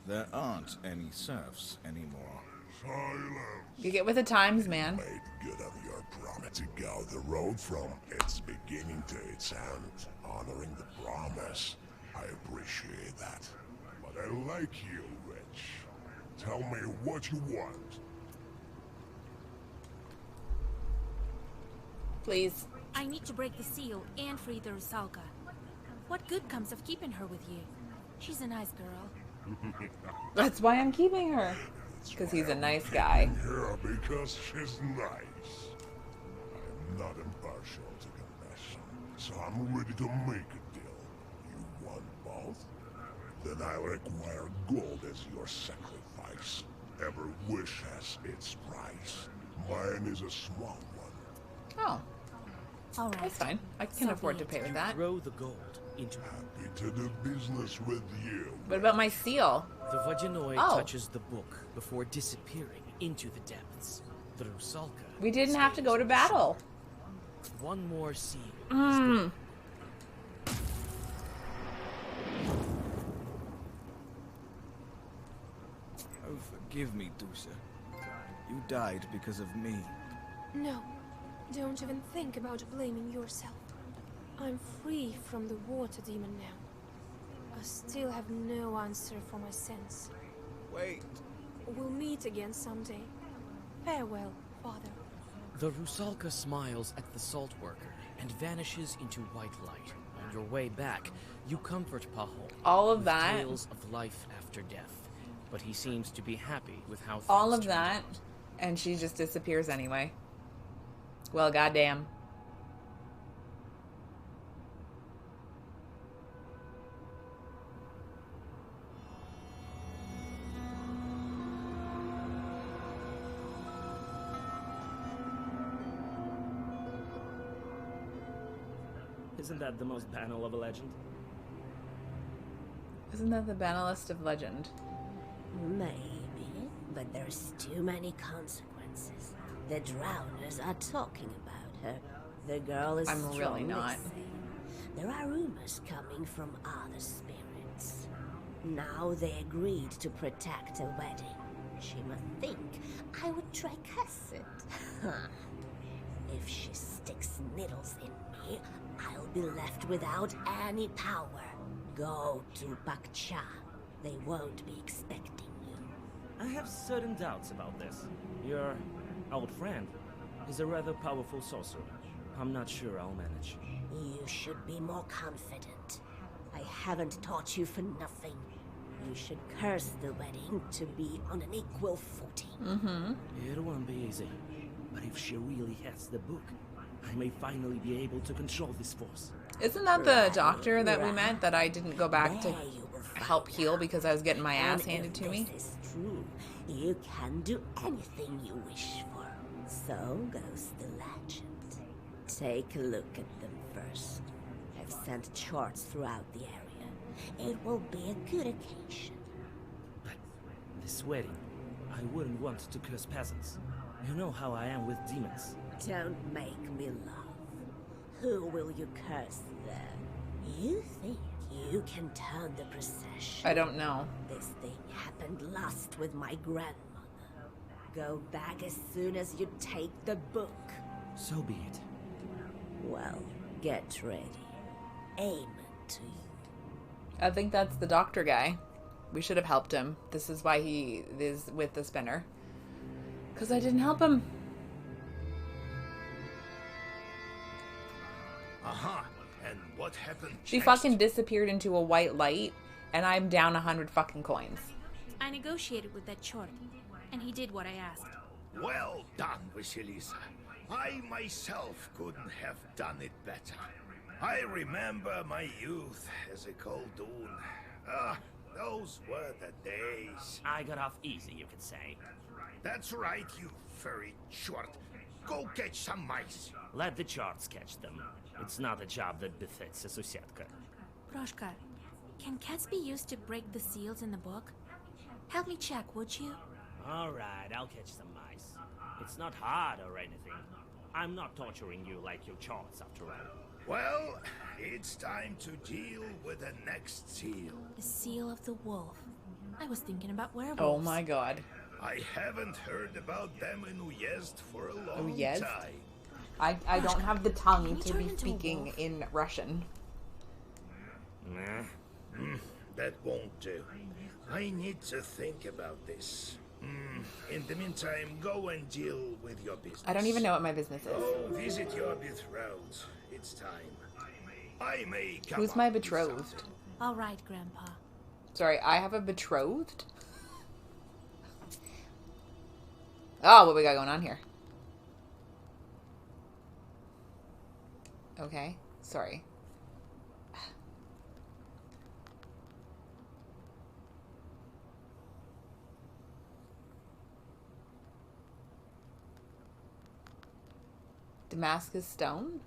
There aren't any serfs anymore.
Silence!
You get with the times, man.
Made good on your promise to go the road from its beginning to its end, honoring the promise. I appreciate that. But I like you, Rich. Tell me what you want.
Please.
I need to break the seal and free the Rusalka. What good comes of keeping her with you? She's a nice girl.
That's why I'm keeping her. Because he's a nice guy.
Here because she's nice. I'm not impartial to confession, so I'm ready to make a deal. You want both? Then I require gold as your sacrifice. Every wish has its price. Mine is a small one.
Oh.
All right.
That's fine. I can afford to pay with that.
Throw the gold into...
Happy to do business with you.
What about my seal?
The Vadinoy
Oh.
touches the book before disappearing into the depths. The Rusalka...
We didn't have to go to battle.
One more seal.
Mm.
Oh, forgive me, Dusa. You died because of me.
No. Don't even think about blaming yourself. I'm free from the water demon now. I still have no answer for my sense.
Wait.
We'll meet again someday. Farewell, Father.
The Rusalka smiles at the salt worker and vanishes into white light. On your way back, you comfort Pahol.
All of
with
that.
Tales of life after death. But he seems to be happy with how things
All of
turned
that,
out.
and she just disappears anyway. Well, goddamn.
Isn't that the most banal of a legend?
Isn't that the banalist of legend?
Maybe, but there's too many consequences. The drowners are talking about her. The girl is
I'm really
strong, they
not.
say. There are rumors coming from other spirits. Now they agreed to protect a wedding. She must think I would try curse it. If she sticks needles in me, I'll be left without any power. Go to Bakcha. They won't be expecting you.
I have certain doubts about this. Your old friend is a rather powerful sorcerer. I'm not sure I'll manage.
You should be more confident. I haven't taught you for nothing. You should curse the wedding to be on an equal footing.
Mm-hmm.
It won't be easy. But if she really has the book, I may finally be able to control this force.
Isn't that the doctor that we met that I didn't go back to
There you will find
help heal
out.
because I was getting my ass
And
handed
if
to me?
This is true. You can do anything you wish for. So goes the legend. Take a look at them first. I've sent charts throughout the area. It will be a good occasion.
But this wedding, I wouldn't want to curse peasants. You know how I am with demons.
Don't make me laugh. Who will you curse then? You think you can turn the procession?
I don't know.
This thing happened last with my grandmother. Go back as soon as you take the book.
So be it.
Well, get ready. Amen to you.
I think that's the doctor guy. We should have helped him. This is why he is with the spinner. Because I didn't help him.
Aha! And what happened?
She
next?
fucking disappeared into a white light, and I'm down 100 fucking coins.
I negotiated with that chort, and he did what I asked.
Well done, Vasilisa. I myself couldn't have done it better. I remember my youth as a coldoon. Ah, those were the days.
I got off easy, you could say.
That's right, you furry short. Go catch some mice.
Let the charts catch them. It's not a job that befits a Susietka.
Proshka, can cats be used to break the seals in the book? Help me check, would you?
Alright, I'll catch some mice. It's not hard or anything. I'm not torturing you like your charts, after all.
Well, it's time to deal with the next seal.
The seal of the wolf. I was thinking about werewolves.
Oh my god.
I haven't heard about them in Uyezd for a long
Uyezd?
time.
I don't have the tongue
Can you
to
turn
be
into a
speaking
wolf?
in Russian.
Nah.
That won't do. I need to think about this. In the meantime, go and deal with your business.
I don't even know what my business is.
Go visit your betrothed. It's time. I may come
Who's
up
my
with
betrothed?
something.
All right, Grandpa.
Sorry, I have a betrothed? Oh, what we got going on here? Okay, sorry. Damascus stone?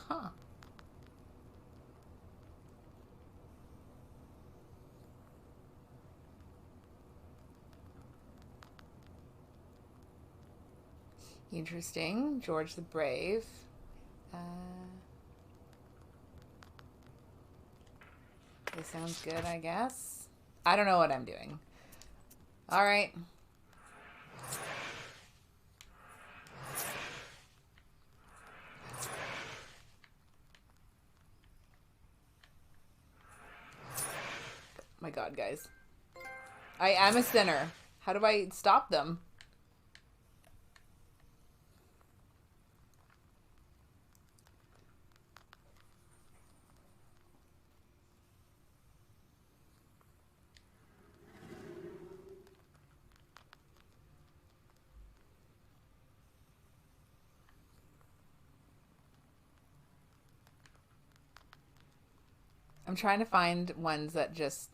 Huh. Interesting. George the Brave. This sounds good, I guess. I don't know what I'm doing. All right. god, guys. I am a sinner. How do I stop them? I'm trying to find ones that just...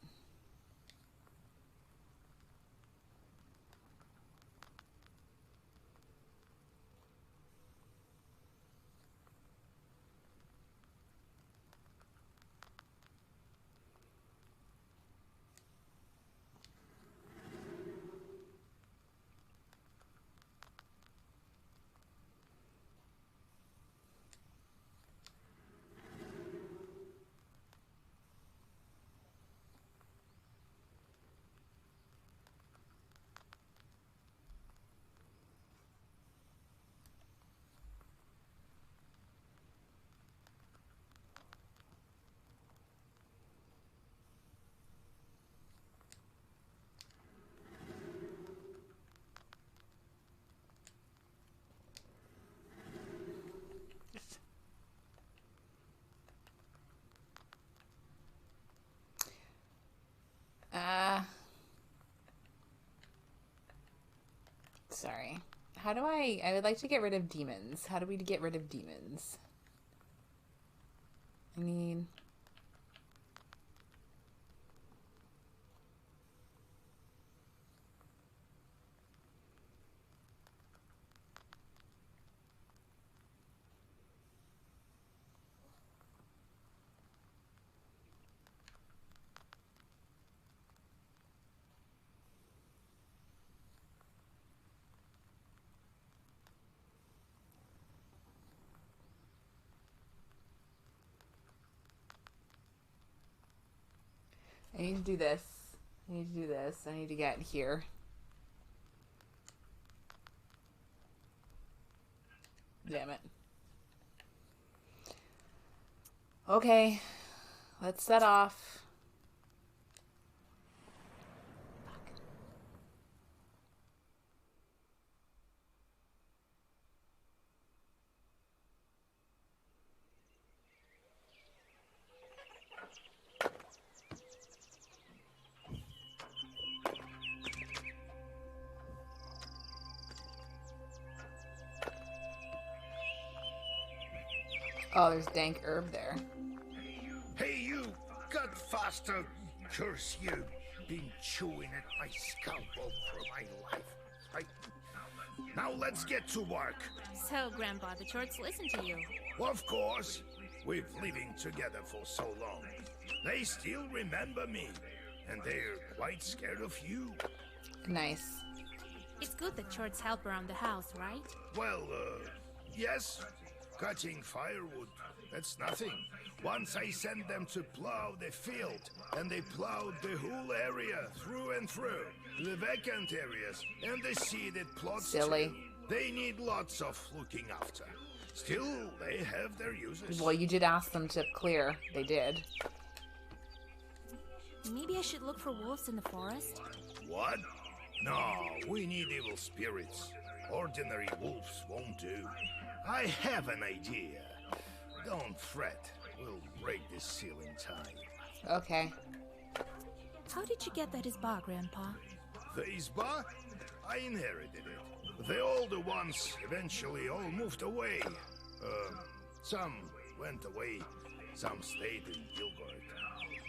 Sorry. How do I would like to get rid of demons. How do we get rid of demons? I mean... I need to do this. I need to do this. I need to get here. Damn it. Okay. Let's set off. Oh, there's dank herb there.
Hey, you! Cut faster! Curse you! Been chewing at my scalpel for my life. Now let's get to work.
So, Grandpa, the Chorts listen to you.
Well, of course. We've living together for so long. They still remember me. And they're quite scared of you.
Nice.
It's good that Chorts help around the house, right?
Well, yes. Cutting firewood, that's nothing. Once I sent them to plow the field, and they plowed the whole area through and through. The vacant areas, and the seeded plots
Silly.
too. They need lots of looking after. Still, they have their uses.
Well, you did ask them to clear. They did.
Maybe I should look for wolves in the forest?
What? No, we need evil spirits. Ordinary wolves won't do. I have an idea. Don't fret. We'll break this seal in time.
Okay.
How did you get that Isba, Grandpa?
The Isba? I inherited it. The older ones eventually all moved away. Some went away, some stayed in Gilbert.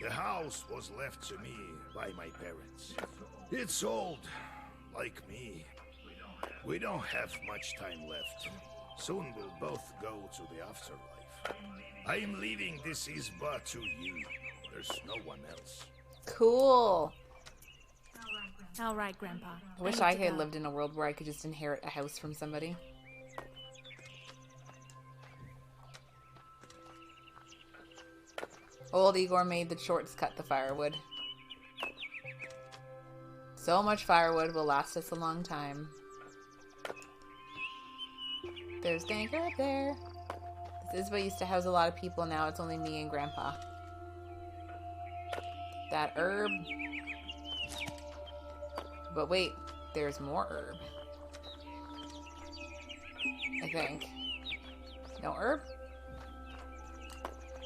The house was left to me by my parents. It's old, like me. We don't have much time left. Soon we'll both go to the afterlife. I'm leaving this Isba to you. There's no one else.
Cool.
All right, Grandpa.
I wish I had lived in a world where I could just inherit a house from somebody. Old Igor made the Chorts cut the firewood. So much firewood will last us a long time. There's dank herb there. This Isba used to house a lot of people. Now it's only me and Grandpa. that herb. But wait, there's more herb. I think. No herb?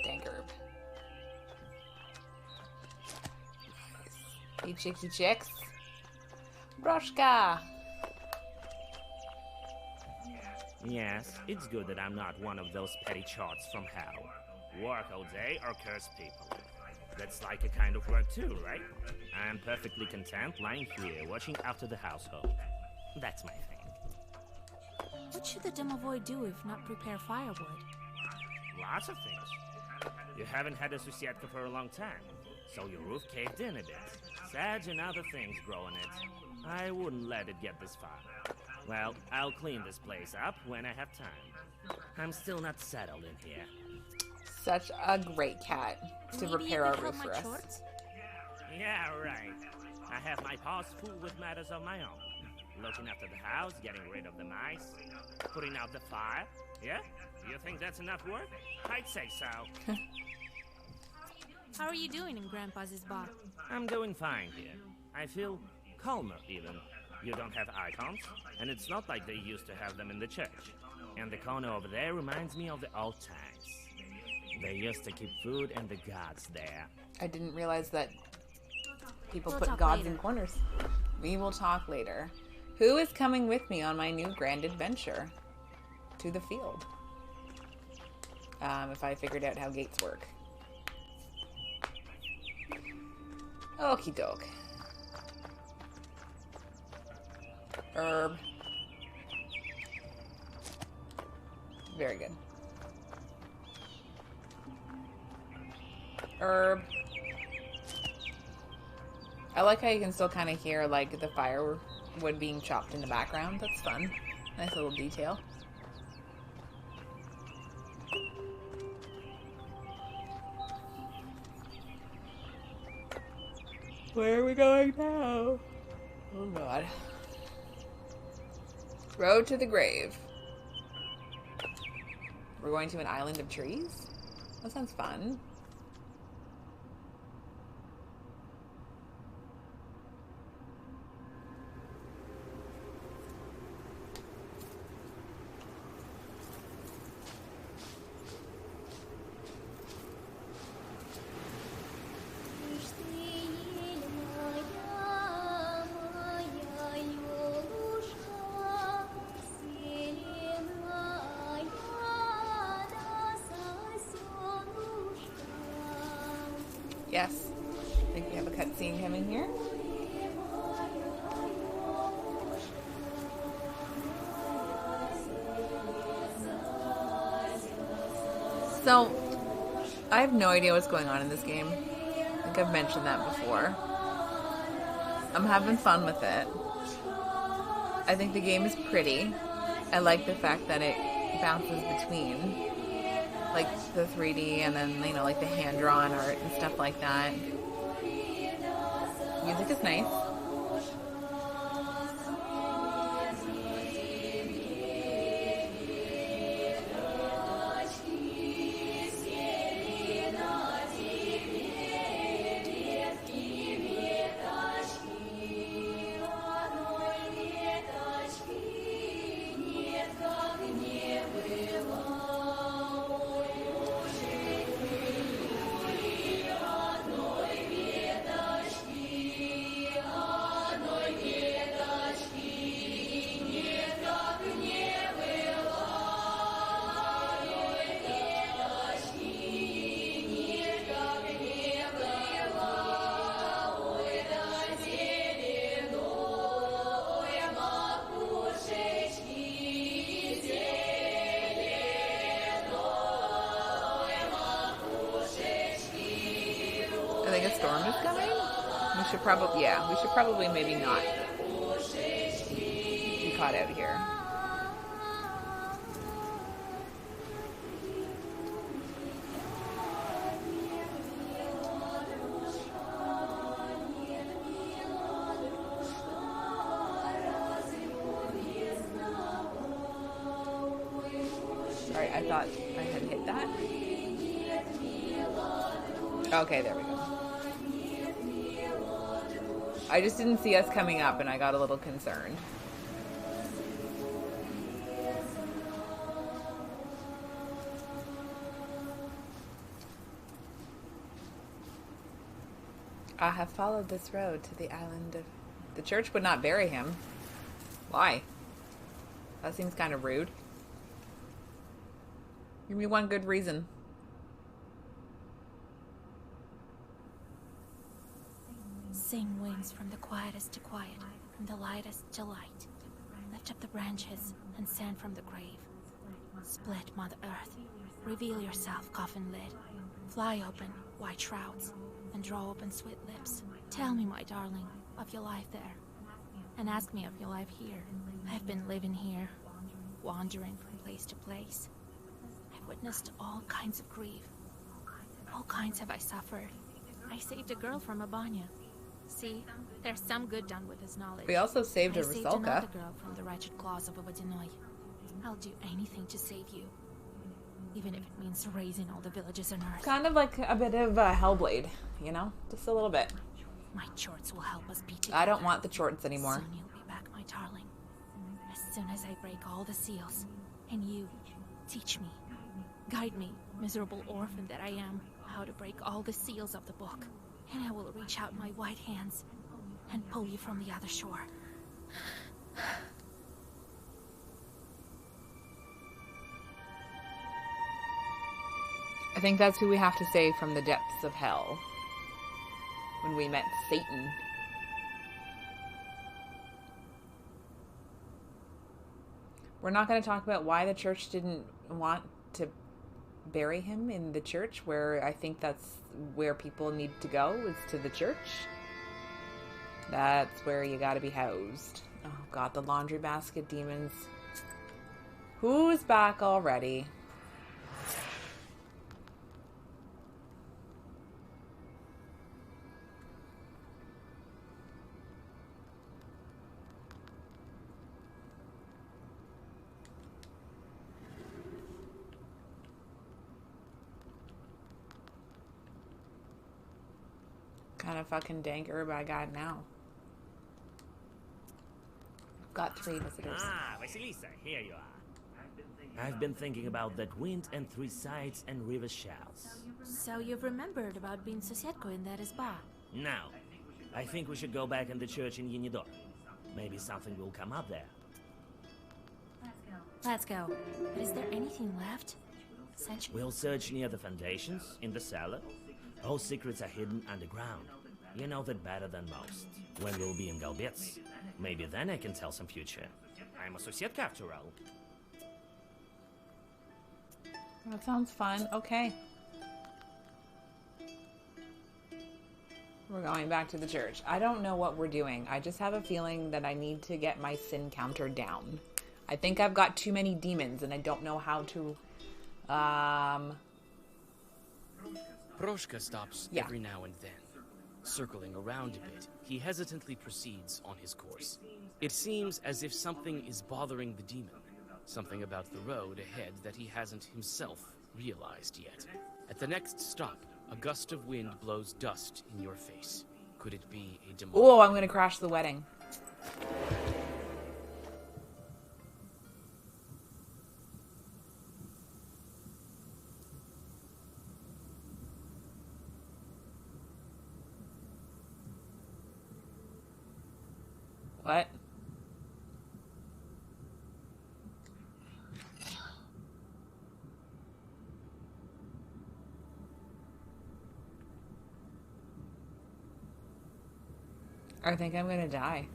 Dank herb. Nice. Hey, chicky chicks. Broshka!
Yes, it's good that I'm not one of those petty charts from hell. Work all day or curse people. That's like a kind of work too, right? I'm perfectly content lying here watching after the household. That's my thing.
What should the domovoy do if not prepare firewood?
Lots of things. You haven't had a susietka for a long time, so your roof caved in a bit. Sedge and other things grow in it. I wouldn't let it get this far. Well, I'll clean this place up when I have time. I'm still not settled in here.
Such a great cat to repair our roof for us.
Yeah, right. I have my paws full with matters of my own. Looking after the house, getting rid of the mice, putting out the fire. Yeah? You think that's enough work? I'd say so.
How are you doing in Grandpa's bar?
I'm doing fine here. I feel calmer, even. You don't have icons, and it's not like they used to have them in the church. And the corner over there reminds me of the old times. They used to keep food and the gods there.
I didn't realize that people
We'll
put
talk
gods
later.
in corners. We will talk later. Who is coming with me on my new grand adventure? To the field. If I figured out how gates work. Okie doke. Herb. Very good. Herb. I like how you can still kind of hear like the firewood being chopped in the background. That's fun. Nice little detail. Where are we going now? Oh god. Road to the grave. We're going to an island of trees? That sounds fun. Yes. I think we have a cutscene coming here. So, I have no idea what's going on in this game. I think I've mentioned that before. I'm having fun with it. I think the game is pretty. I like the fact that it bounces between like the 3D and then, you know, like the hand-drawn art and stuff like that. Music is nice. I think a storm is coming. We should probably maybe not be caught out here. Sorry, I thought I had hit that. Okay, there we go. I just didn't see us coming up and I got a little concerned. I have followed this road to the island of... The church would not bury him. Why? That seems kind of rude. Give me one good reason.
Sing winds from the quietest to quiet, from the lightest to light. Lift up the branches and sand from the grave. Split Mother Earth. Reveal yourself, coffin lid. Fly open, white shrouds, and draw open sweet lips. Tell me, my darling, of your life there. And ask me of your life here. I've been living here, wandering from place to place. I've witnessed all kinds of grief. All kinds have I suffered. I saved a girl from a banya. See, there's some good done with his knowledge.
We also saved a
I saved
Rusalka.
another girl from the wretched claws of a Wadinoy. I'll do anything to save you. Even if it means raising all the villages on Earth.
Kind of like a bit of Hellblade, you know? Just a little bit.
My chorts will help us be together.
I don't want the chorts anymore.
Soon you'll be back, my darling. As soon as I break all the seals. And you, teach me. Guide me, miserable orphan that I am, how to break all the seals of the book. And I will reach out my white hands and pull you from the other shore.
I think that's who we have to save from the depths of hell. When we met Satan. We're not going to talk about why the church didn't want to bury him in the church, where I think that's where people need to go, is to the church. That's where you got to be housed. Oh god, the laundry basket demons. Who's back already? Kind of fucking dank herb I got now. Got 3 visitors.
Ah, Vasilisa, here you are. I've been thinking about that wind and 3 sides and river shells.
So you've remembered about being Sosietko in that spa?
Now, I think we should go back in the church in Yinidor. Maybe something will come up there.
Let's go. But is there anything left?
We'll search near the foundations, in the cellar. All secrets are hidden underground. You know that better than most. When we'll be in Galbets, maybe then I can tell some future. I'm a Sosietka after all.
That sounds fun. Okay. We're going back to the church. I don't know what we're doing. I just have a feeling that I need to get my sin counter down. I think I've got too many demons and I don't know how to...
Proshka stops every now and then. Circling around a bit, he hesitantly proceeds on his course. It seems as if something is bothering the demon. Something about the road ahead that he hasn't himself realized yet. At the next stop, a gust of wind blows dust in your face. Could it be a demon?
Oh, I'm gonna crash the wedding. What? I think I'm gonna die.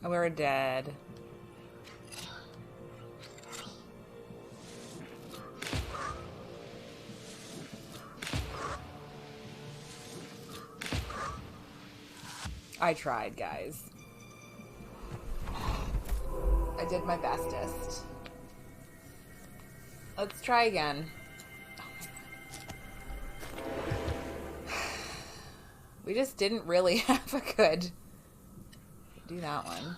We're dead. I tried, guys. I did my bestest. Let's try again. Oh my god. We just didn't really have a good... Do that one.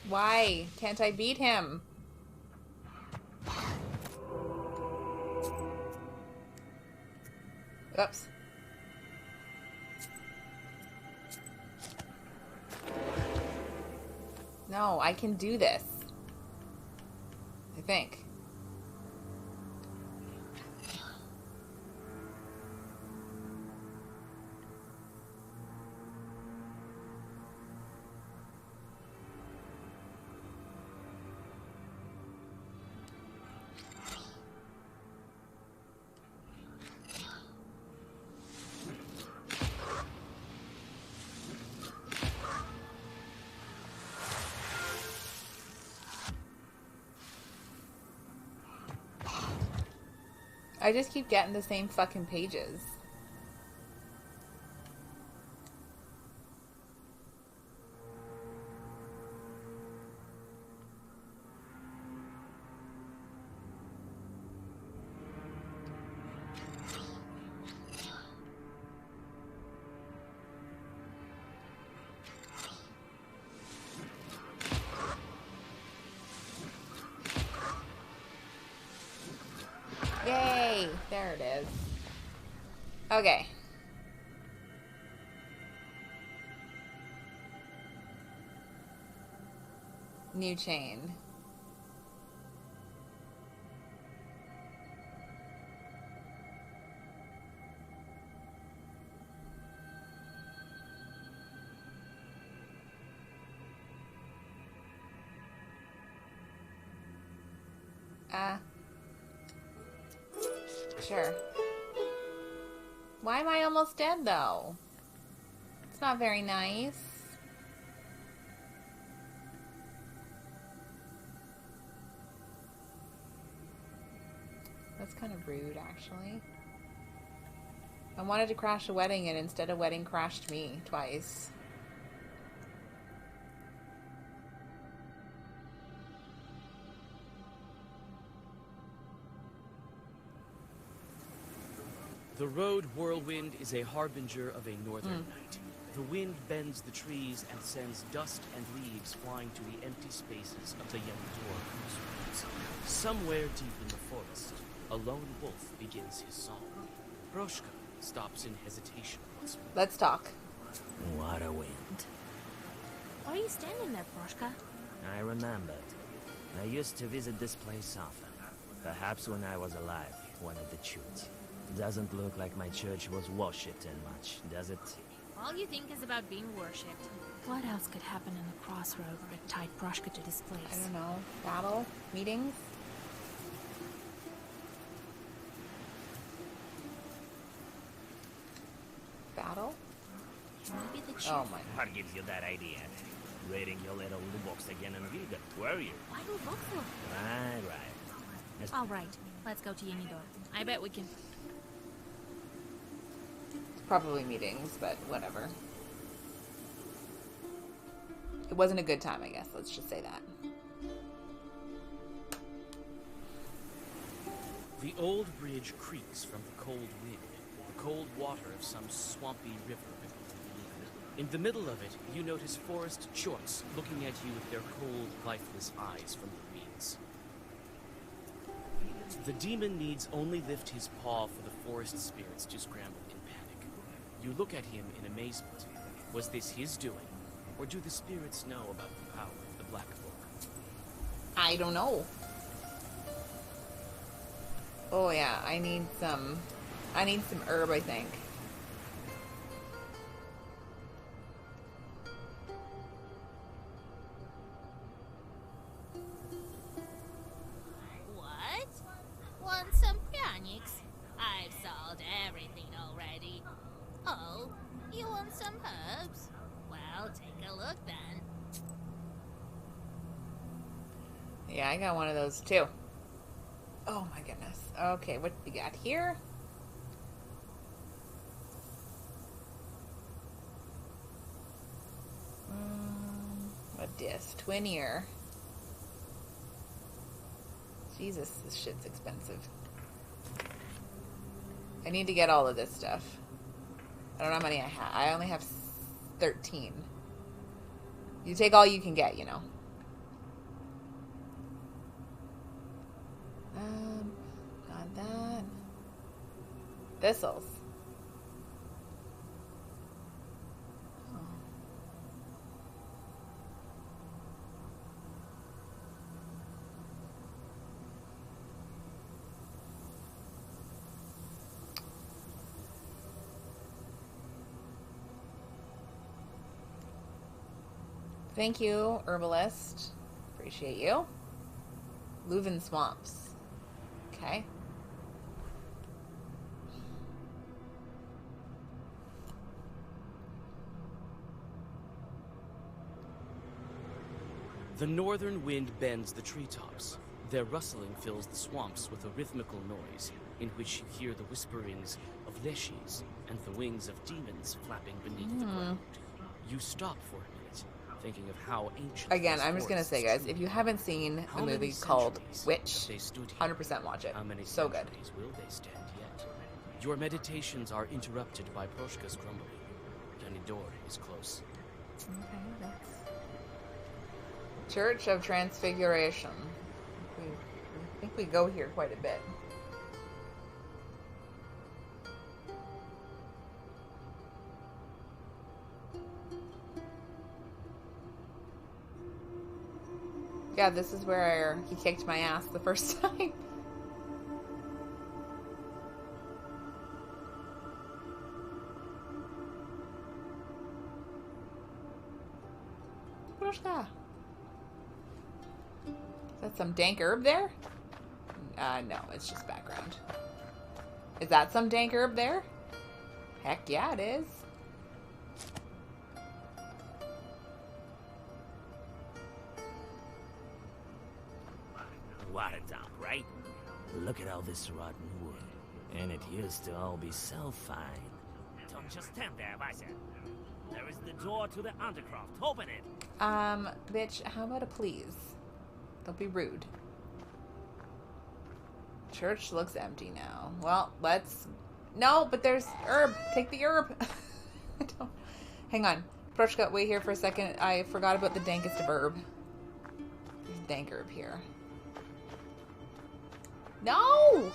Why can't I beat him? Oops. No, I can do this. I think. I just keep getting the same fucking pages. Yay! There it is. Okay. New chain. Sure. Why am I almost dead, though? It's not very nice. That's kind of rude, actually. I wanted to crash a wedding, and instead a wedding crashed me twice.
The road whirlwind is a harbinger of a northern night. The wind bends the trees and sends dust and leaves flying to the empty spaces of the Yemitor crossroads. Somewhere deep in the forest, a lone wolf begins his song. Proshka stops in hesitation once more.
Let's talk.
What a wind.
Why are you standing there, Proshka?
I remembered. I used to visit this place often. Perhaps when I was alive, one of the chutes. Doesn't look like my church was worshipped much, does it?
All you think is about being worshipped. What else could happen in the crossroad that tied Proshka to this place?
I don't know. Battle? Meetings? Battle?
Maybe the chief.
Oh my.
What gives you that idea? Reading your little books again and read it, were you?
Why do books look?
Right.
All right, let's go to Yenidor. I bet we can.
Probably meetings, but whatever. It wasn't a good time, I guess. Let's just say that.
The old bridge creaks from the cold wind, the cold water of some swampy river. In the middle of it, you notice forest chorts looking at you with their cold, lifeless eyes from the reeds. The demon needs only lift his paw for the forest spirits to scramble in panic. You look at him in amazement. Was this his doing? Or do the spirits know about the power of the Black Book?
I don't know. Oh yeah, I need some herb, I think.
What? Want some pranics? I've solved everything already. Oh, you want some herbs? Well, take a look then.
Yeah, I got one of those too. Oh my goodness. Okay, what we got here? What disc? Twin ear. Jesus, this shit's expensive. I need to get all of this stuff. I don't know how many I have. I only have 13. You take all you can get, you know. Got that. Thistles. Oh. Thank you, herbalist. Appreciate you. Leuven swamps. Okay.
The northern wind bends the treetops. Their rustling fills the swamps with a rhythmical noise, in which you hear the whisperings of leshies and the wings of demons flapping beneath the ground. You stop for a minute, thinking of how ancient.
Again, I'm just gonna say, guys, if you haven't seen the movie called Witch, 100% watch it.
How many
So good.
centuries will they stand yet? Your meditations are interrupted by Proshka's grumbling. Danidor is close.
Okay, that's Church of Transfiguration. I think we go here quite a bit. Yeah, this is where he kicked my ass the first time. Proshka. Is that some dank herb there? No, it's just background. Is that some dank herb there? Heck yeah, it is.
What a dump, right? Look at all this rotten wood. And it used to all be so fine. Don't just stand there, Vice. There is the door to the Undercroft. Open it.
Bitch, how about a please? Don't be rude. Church looks empty now. Well, let's... No, but there's herb. Take the herb. Hang on. Proshka, wait here for a second. I forgot about the dankest of herb. There's dank herb here. No!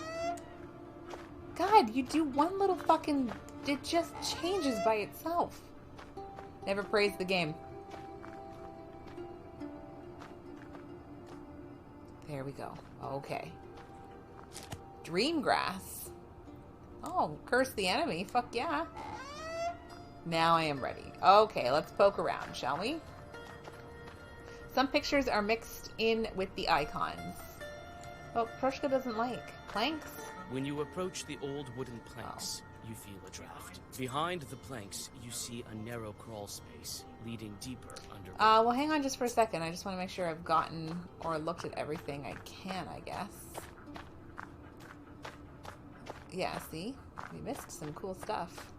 God, you do one little fucking... It just changes by itself. Never praise the game. There we go. Okay. Dream grass. Oh, curse the enemy. Fuck yeah. Now I am ready. Okay, let's poke around, shall we? Some pictures are mixed in with the icons. Oh, Proshka doesn't like planks.
When you approach the old wooden planks, you feel a draft. Behind the planks, you see a narrow crawl space leading deeper under.
Well, hang on just for a second. I just want to make sure I've gotten or looked at everything I can, I guess. Yeah, see? We missed some cool stuff.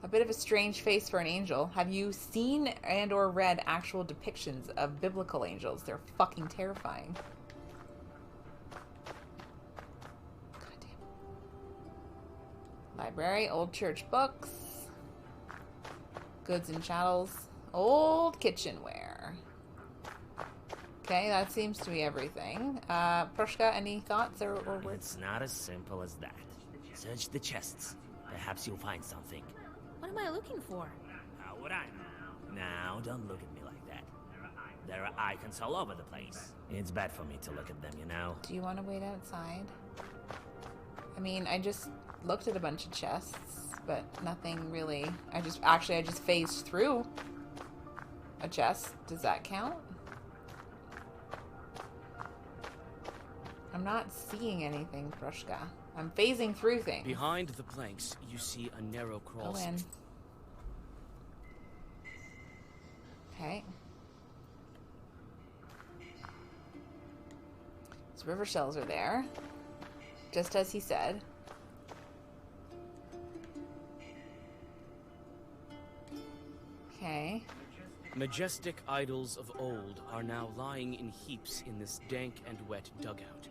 A bit of a strange face for an angel. Have you seen and or read actual depictions of biblical angels? They're fucking terrifying. Library, old church books, goods and chattels, old kitchenware. Okay, that seems to be everything. Prushka, any thoughts or words?
It's not as simple as that. Search the chests. Perhaps you'll find something.
What am I looking for?
How would I know? Now, don't look at me like that. There are icons all over the place. It's bad for me to look at them, you know?
Do you want to wait outside? I mean, I just looked at a bunch of chests, but nothing really. I just phased through a chest. Does that count? I'm not seeing anything, Prushka. I'm phasing through things.
Behind the planks, you see a narrow crawl
Go in.
space.
Okay. So river shells are there, just as he said. Okay.
Majestic idols of old are now lying in heaps in this dank and wet dugout.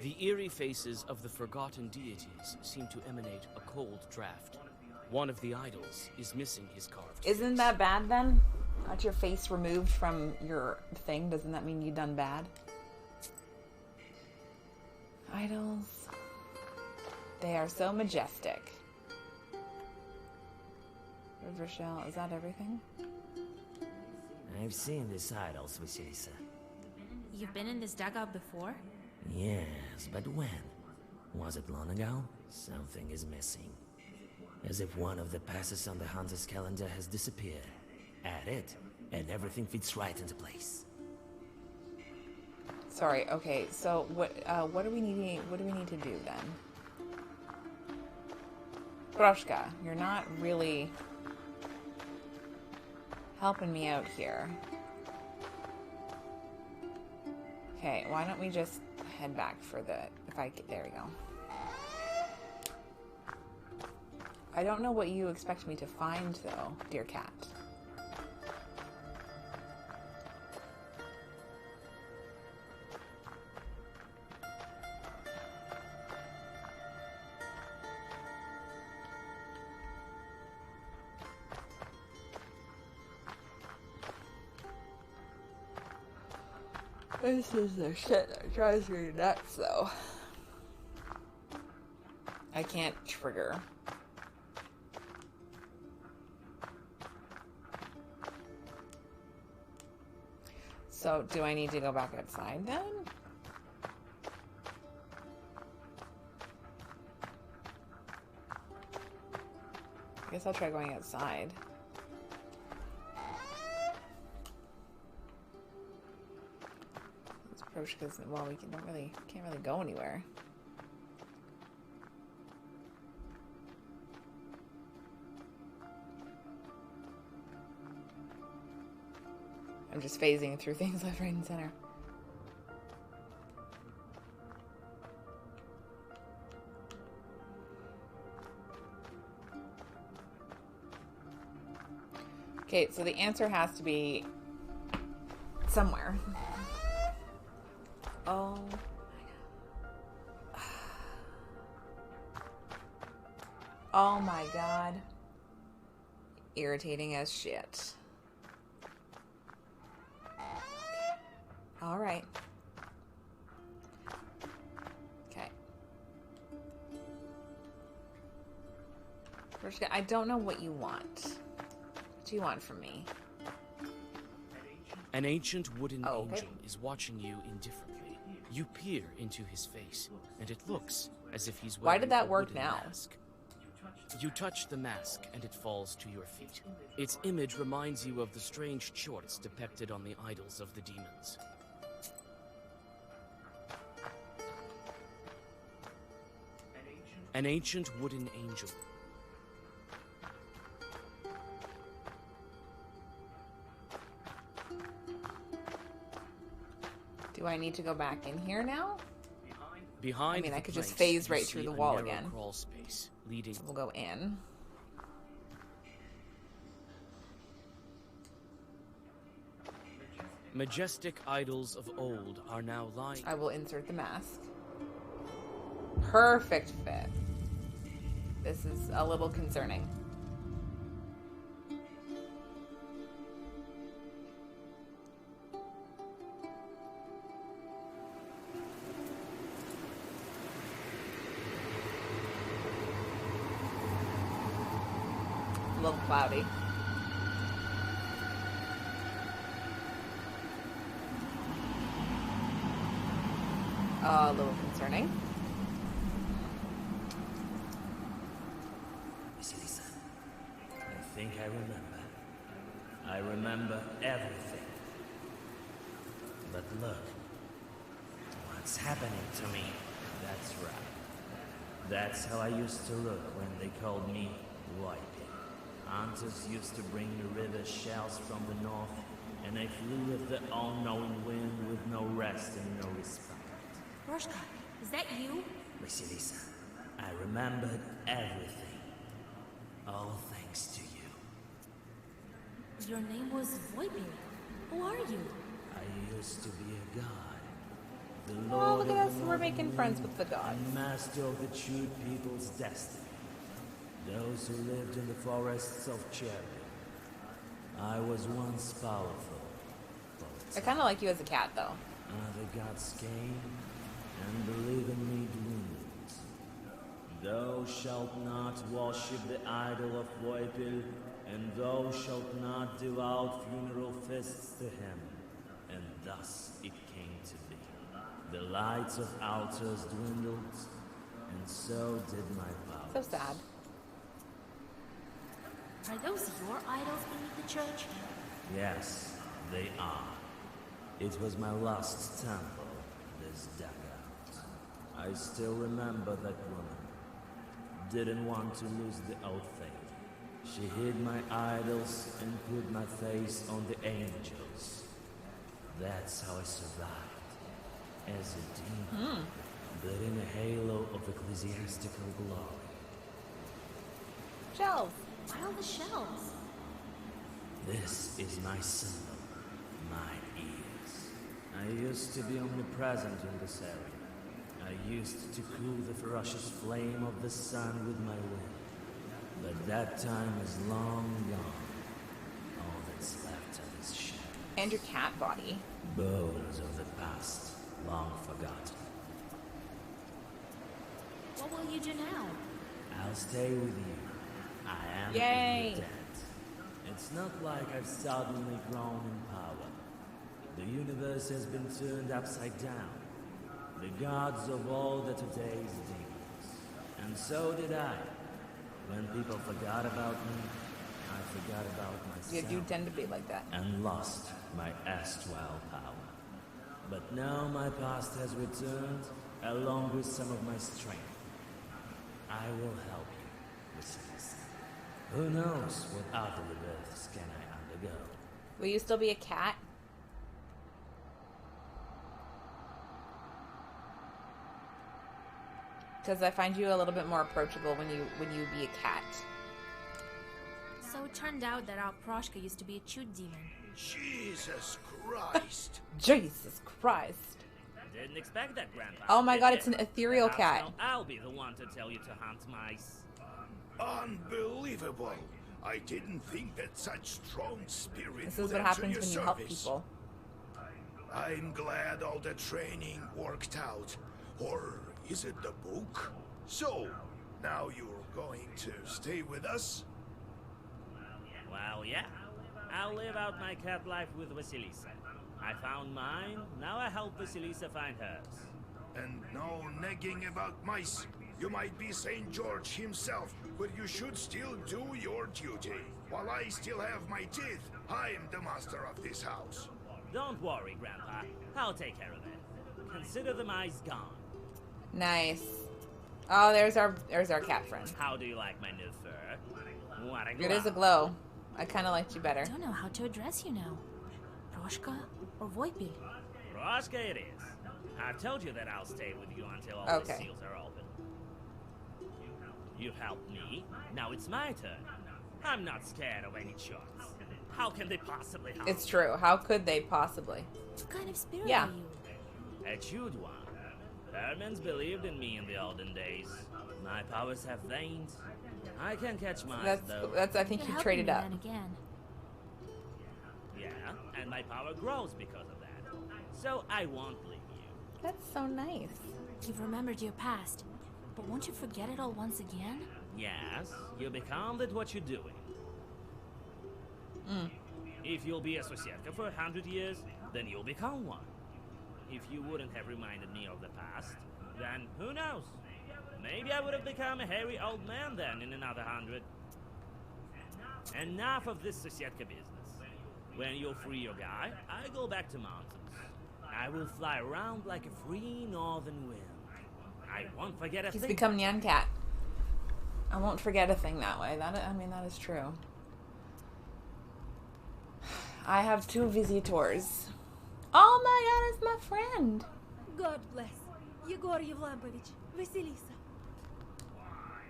The eerie faces of the forgotten deities seem to emanate a cold draft. One of the idols is missing his carved face.
Isn't that bad then? Got your face removed from your thing? Doesn't that mean you've done bad? Idols. They are so majestic. River shell, is that everything?
I've seen this idol, Swissilisa.
You've been in this dugout before?
Yes, but when? Was it long ago? Something is missing. As if one of the passes on the hunter's calendar has disappeared. Add it, and everything fits right into place.
Sorry, okay, so what do we need to do then? Broshka, you're not really helping me out here. Okay, why don't we just head back for the, there we go. I don't know what you expect me to find though, dear cat. This is the shit that drives me nuts, though. I can't trigger. So, do I need to go back outside then? I guess I'll try going outside. Approach because, well, we can't really go anywhere. I'm just phasing through things left, right, and center. Okay, so the answer has to be somewhere. Oh my god. Oh my god. Irritating as shit. Alright. Okay. I don't know what you want. What do you want from me?
An ancient wooden
Oh, okay.
angel is watching you indifferently. You peer into his face, and it looks as if he's wearing
Why did that
a
work
wooden
now?
mask. You touch the mask, and it falls to your feet. Its image reminds you of the strange chorts depicted on the idols of the demons. An ancient wooden angel.
Do I need to go back in here now?
Behind
I mean,
the
I could just
planks,
phase
you
right
see
through the
a
wall
narrow
again.
Crawl space leading.
We'll go in.
Majestic idols of old are now lying.
I will insert the mask. Perfect fit. This is a little concerning. a little cloudy. A little concerning.
Vasilisa, I think I remember. I remember everything. But look, what's happening to me? That's right. That's how I used to look when they called me Whitey. Hunters used to bring the river shells from the north, and I flew with the all-knowing wind with no rest and no respite.
Roshka, is that you?
Vasilisa, I remembered everything. All thanks to you.
Your name was Voipil. Who are you?
I used to be a god. The
Oh,
Lord
look at
of
us.
the
We're making
Northern
friends
Wind,
with the gods.
and master of the true people's destiny. Those who lived in the forests of Cherry. I was once powerful.
I kind of like you as a cat, though.
Other gods came and believe in me dwindled. Thou shalt not worship the idol of Voipil, and thou shalt not deal out funeral feasts to him. And thus it came to be. The lights of altars dwindled, and so did my power.
So sad.
Are those your idols beneath the church?
Yes, they are. It was my last temple, this dugout. I still remember that woman. Didn't want to lose the old faith. She hid my idols and put my face on the angels. That's how I survived. As a demon, but in a halo of ecclesiastical glory.
Shells.
Why all the shells?
This is my symbol, my ears. I used to be omnipresent in this area. I used to cool the ferocious flame of the sun with my wind. But that time is long gone. All that's left of is shadow.
And your cat body.
Bones of the past, long forgotten.
What will you do now?
I'll stay with you. I am
Yay.
dead. It's not like I've suddenly grown in power. The universe has been turned upside down. The gods of all the today's demons. And so did I. When people forgot about me, I forgot about myself.
You do tend to be like that.
And lost my erstwhile power. But now my past has returned, along with some of my strength. I will help you, Vasilisa. Who knows what other rebirths can I undergo?
Will you still be a cat? Because I find you a little bit more approachable when you be a cat.
So it turned out that our Proshka used to be a chute demon.
Jesus Christ!
Jesus Christ.
Didn't expect that, Grandpa.
Oh my
did
god,
you?
it's an ethereal
Perhaps
cat.
now I'll be the one to tell you to hunt mice.
Unbelievable! I didn't think that such strong spirit
This
would
is what
enter
happens
your
when you help
service.
people.
I'm glad all the training worked out. Or is it the book? So, now you're going to stay with us?
Well, yeah. I'll live out my cat life with Vasilisa. I found mine, now I help Vasilisa find hers.
And no nagging about mice. You might be St. George himself, but you should still do your duty. While I still have my teeth, I'm the master of this house.
Don't worry, Grandpa. I'll take care of it. Consider the mice gone.
Nice. Oh, there's our cat friend.
How do you like my new fur? What a
It is a glow. I kind of liked you better.
I don't know how to address you now. Proshka or Voipil?
Roshka it is. I've told you that I'll stay with you until all the seals are open. You've helped me. Now it's my turn. I'm not scared of any charts. How can they possibly harm
It's true. How could they possibly?
What kind of spirit
Yeah.
are you?
A chewed one. Hermans believed in me in the olden days. My powers have waned. I can catch mice, though.
That's. I think you traded up.
Again.
Yeah, and my power grows because of that. So I won't leave you.
That's so nice.
You've remembered your past, but won't you forget it all once again?
Yes, you become that what you're doing. If you'll be a Societka for 100 years, then you'll become one. If you wouldn't have reminded me of the past, then who knows? Maybe I would have become a hairy old man then in another 100. Enough of this Societka business. When you'll free your guy, I go back to mountains. I will fly around like a free northern wind. I won't forget a thing.
He's become Nyan Cat. I won't forget a thing that way. That is true. I have 2 visitors. Oh my god, it's my friend.
God bless. Yegor Yevlampovich, Vasilisa.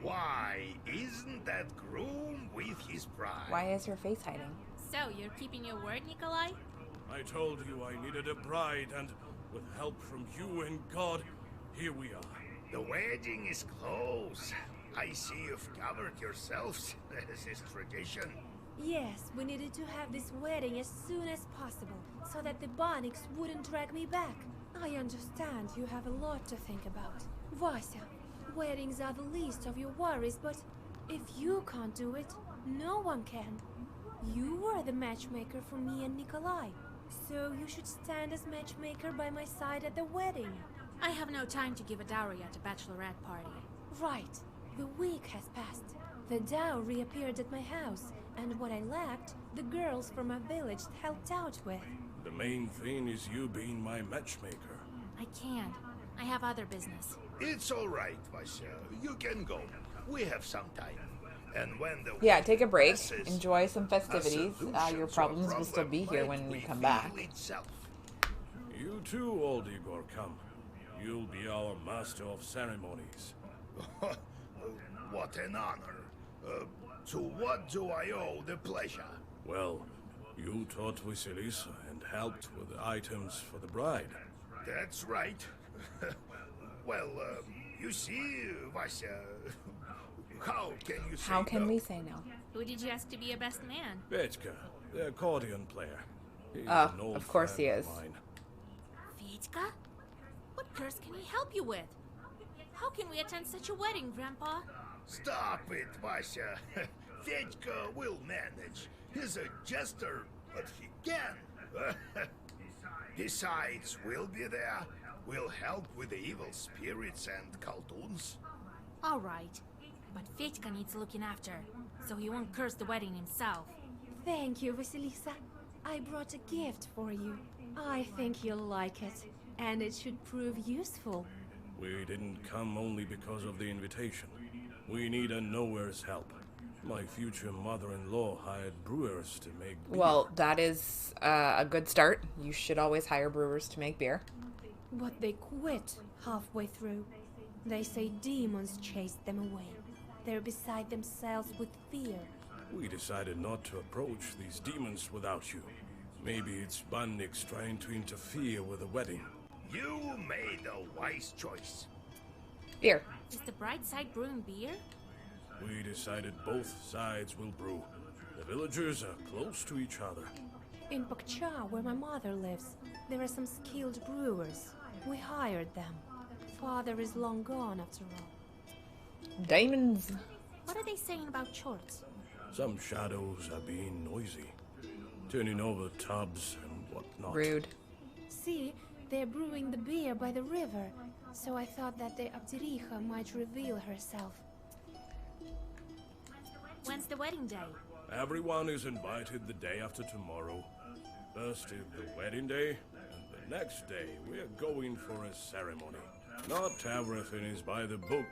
Why, isn't that groom with his bride?
Why is her face hiding?
So, you're keeping your word, Nikolai?
I told you I needed a bride, and with help from you and God, here we are.
The wedding is close. I see you've covered yourselves. This is tradition.
Yes, we needed to have this wedding as soon as possible, so that the Bonics wouldn't drag me back. I understand you have a lot to think about. Vasya, weddings are the least of your worries, but if you can't do it, no one can. You were the matchmaker for me and Nikolai, so you should stand as matchmaker by my side at the wedding.
I have no time to give a dowry at a bachelorette party.
Right. The week has passed. The dowry appeared at my house, and what I lacked, the girls from my village helped out with.
The main thing is you being my matchmaker.
I can't. I have other business.
It's all right, Vasya. You can go. We have some time. And when the
Yeah, take a break.
passes,
Enjoy some festivities. Your
solution to a
problems will still be here
problem
when you
might
come back.
reveal itself.
You too, old Igor, come. You'll be our master of ceremonies.
What an honor. To what do I owe the pleasure?
Well, you taught Vasilisa and helped with the items for the bride.
That's right. Well, you see, Vasya, how can you say
How can
no?
we say no?
Who did you ask to be your best man?
Petka, the accordion player. He's
Oh,
an old
of course he
friend
is.
of mine.
Fedka? What curse can he help you with? How can we attend such a wedding, Grandpa?
Stop it, Vasya. Fedka will manage. He's a jester, but he can. Besides, we'll be there. We'll help with the evil spirits and Khaldun's.
All right. But Fedka needs looking after, so he won't curse the wedding himself.
Thank you, Vasilisa. I brought a gift for you. I think you'll like it, and it should prove useful.
We didn't come only because of the invitation. We need a nowhere's help. My future mother-in-law hired brewers to make beer.
Well, that is a good start. You should always hire brewers to make beer.
But they quit halfway through. They say demons chased them away. They're beside themselves with fear.
We decided not to approach these demons without you. Maybe it's Bandix trying to interfere with the wedding.
You made a wise choice.
Beer.
Is the bride side brewing beer?
We decided both sides will brew. The villagers are close to each other.
In Pakcha, where my mother lives, there are some skilled brewers. We hired them. Father is long gone, after all.
Diamonds.
What are they saying about Chorts?
Some shadows are being noisy, turning over tubs and whatnot.
Rude.
See, they're brewing the beer by the river, so I thought that the Abdiricha might reveal herself.
When's the wedding day?
Everyone is invited the day after tomorrow. First is the wedding day, and the next day we're going for a ceremony. Not everything is by the book,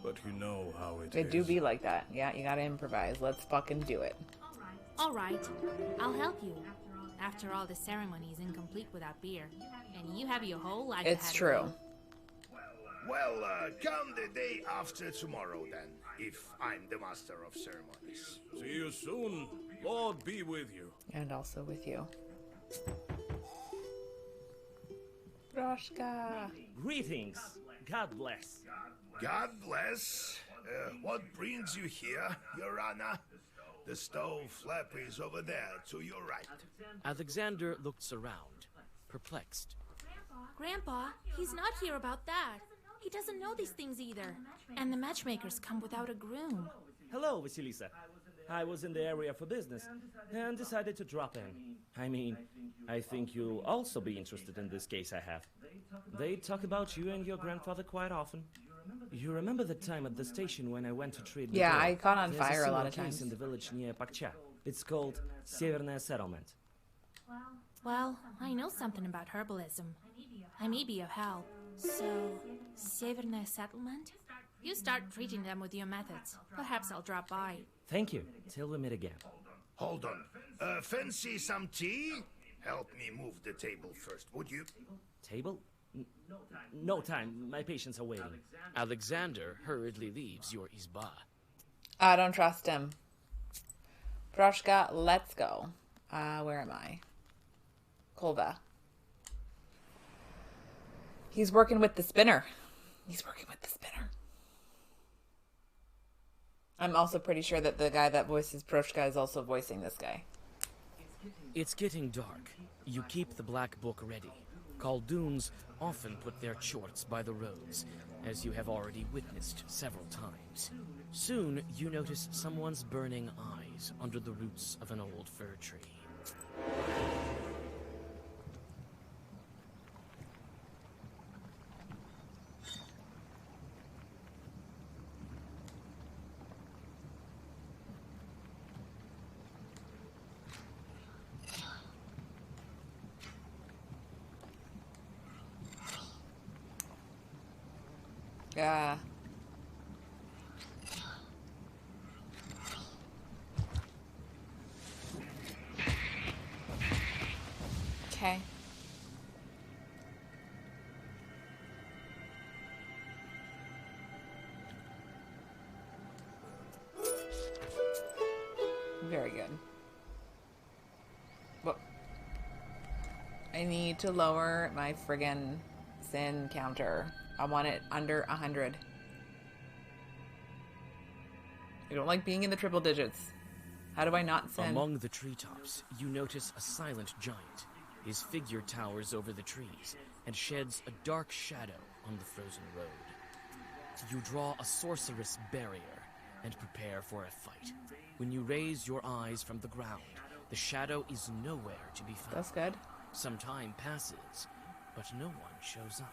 but you know how it is.
It do be like that. Yeah, you gotta improvise. Let's fucking do it.
All right. I'll help you. After all, the ceremony is incomplete without beer. And you have your whole life
It's
ahead
true.
of you.
Well, come the day after tomorrow then, if I'm the master of ceremonies.
See you soon. Lord be with you.
And also with you. Broshka.
Greetings. God bless.
God bless. What brings you here, Your Honor? The stove flap is over there, to your right.
Alexander looks around, perplexed.
Grandpa, he's not here about that. He doesn't know these things either. And the matchmakers come without a groom.
Hello, Vasilisa. I was in the area for business and decided to drop in. I mean, I think you'll also be interested in this case I have. They talk about you and your grandfather quite often. You remember the time at the station when I went to trade the
Yeah,
girl?
I caught on
There's
fire a lot
similar
of times.
case in the village near Pakcha. It's called Severное Settlement.
Well, I know something about herbalism. I may be of help. So, Severное Settlement? You start treating them with your methods. Perhaps I'll drop by.
Thank you. Till we meet again.
Hold on. Fancy some tea? Help me move the table first, would you?
Table? No time. My patients are waiting.
Alexander hurriedly leaves your izba.
I don't trust him. Proshka, let's go. Where am I? Kolva. He's working with the spinner. He's working with the spinner. I'm also pretty sure that the guy that voices Proshka is also voicing this guy.
It's getting dark. You keep the black book ready. Khaldoons often put their chorts by the roads, as you have already witnessed several times. Soon, you notice someone's burning eyes under the roots of an old fir tree.
Yeah. Okay. Very good. Well, I need to lower my friggin' sin counter. I want it under 100. I don't like being in the triple digits. How do I not sin?
Among the treetops, you notice a silent giant. His figure towers over the trees and sheds a dark shadow on the frozen road. You draw a sorceress barrier and prepare for a fight. When you raise your eyes from the ground, the shadow is nowhere to be found.
That's good.
Some time passes, but no one shows up.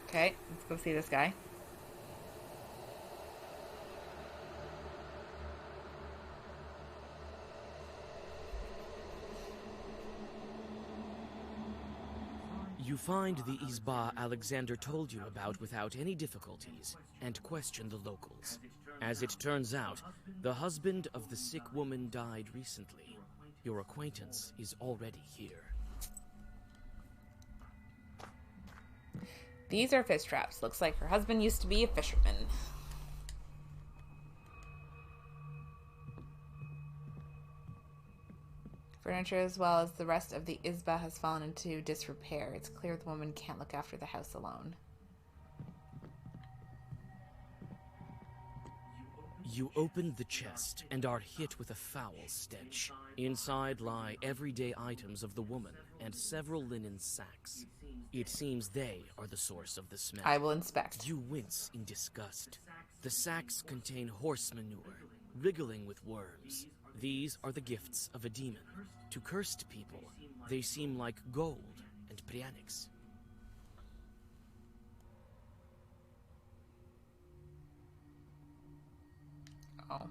Okay, let's go see this guy.
You find the izba Alexander told you about without any difficulties, and question the locals. As it turns out, the husband of the sick woman died recently. Your acquaintance is already here.
These are fish traps. Looks like her husband used to be a fisherman. Furniture as well as the rest of the izba has fallen into disrepair. It's clear the woman can't look after the house alone.
You open the chest and are hit with a foul stench. Inside lie everyday items of the woman and several linen sacks. It seems they are the source of the smell.
I will inspect.
You wince in disgust. The sacks contain horse manure, wriggling with worms. These are the gifts of a demon. To cursed people, they seem like gold and prianics.
Oh.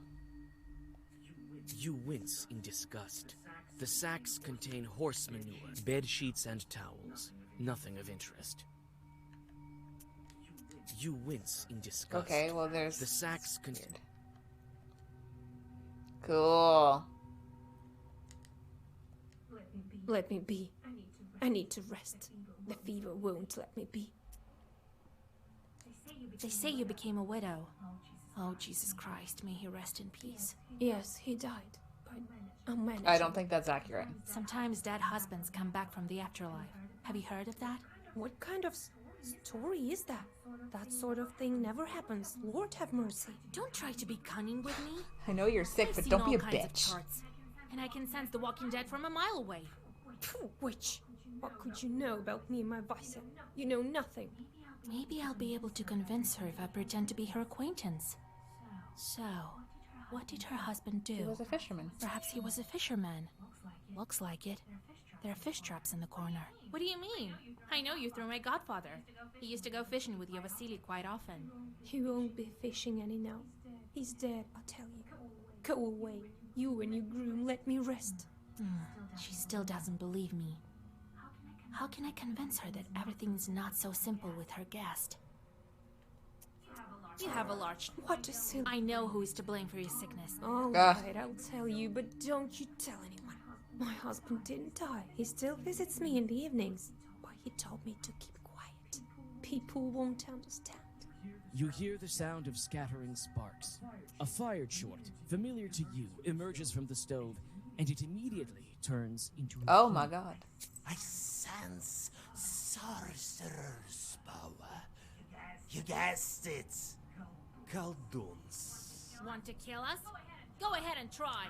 You wince in disgust. The sacks contain horse manure, bed sheets and towels. Nothing of interest. You wince in disgust.
Okay, well there's...
The sacks contain...
Cool.
Let me be. I need to rest. The fever won't let me be.
They say you became a widow. Oh, Jesus Christ, may he rest in peace.
Yes, he died, but I'm managing.
I don't think that's accurate.
Sometimes dead husbands come back from the afterlife. Have you heard of that?
What kind of story is that? That sort of thing never happens. Lord have mercy.
Don't try to be cunning with me.
I know you're sick,
I've
but
seen
don't be a
all kinds of
bitch.
charts, and I can sense the Walking Dead from a mile away.
Phew, witch. What could you know about me and my Vaisa? You know nothing.
Maybe I'll be able to convince her if I pretend to be her acquaintance. So, what did her husband do?
He was a fisherman.
Perhaps he was a fisherman. Looks like it. There are fish traps in the corner.
What do you mean? I know you through my godfather. He used to go fishing with your Vasily quite often.
He won't be fishing any now. He's dead, I'll tell you. Go away. You and your groom, let me rest.
She still doesn't believe me. How can I convince her that everything's not so simple with her guest?
You have a large...
What a silly...
I know who is to blame for your sickness.
All right, I'll tell you, but don't you tell anyone. My husband didn't die. He still visits me in the evenings. But he told me to keep quiet. People won't understand.
You hear the sound of scattering sparks. A fired short, familiar to you, emerges from the stove, and it immediately turns into a
Oh my god.
I sense sorcerer's power. You guessed it. Kalduns.
Want to kill us? Go ahead and try.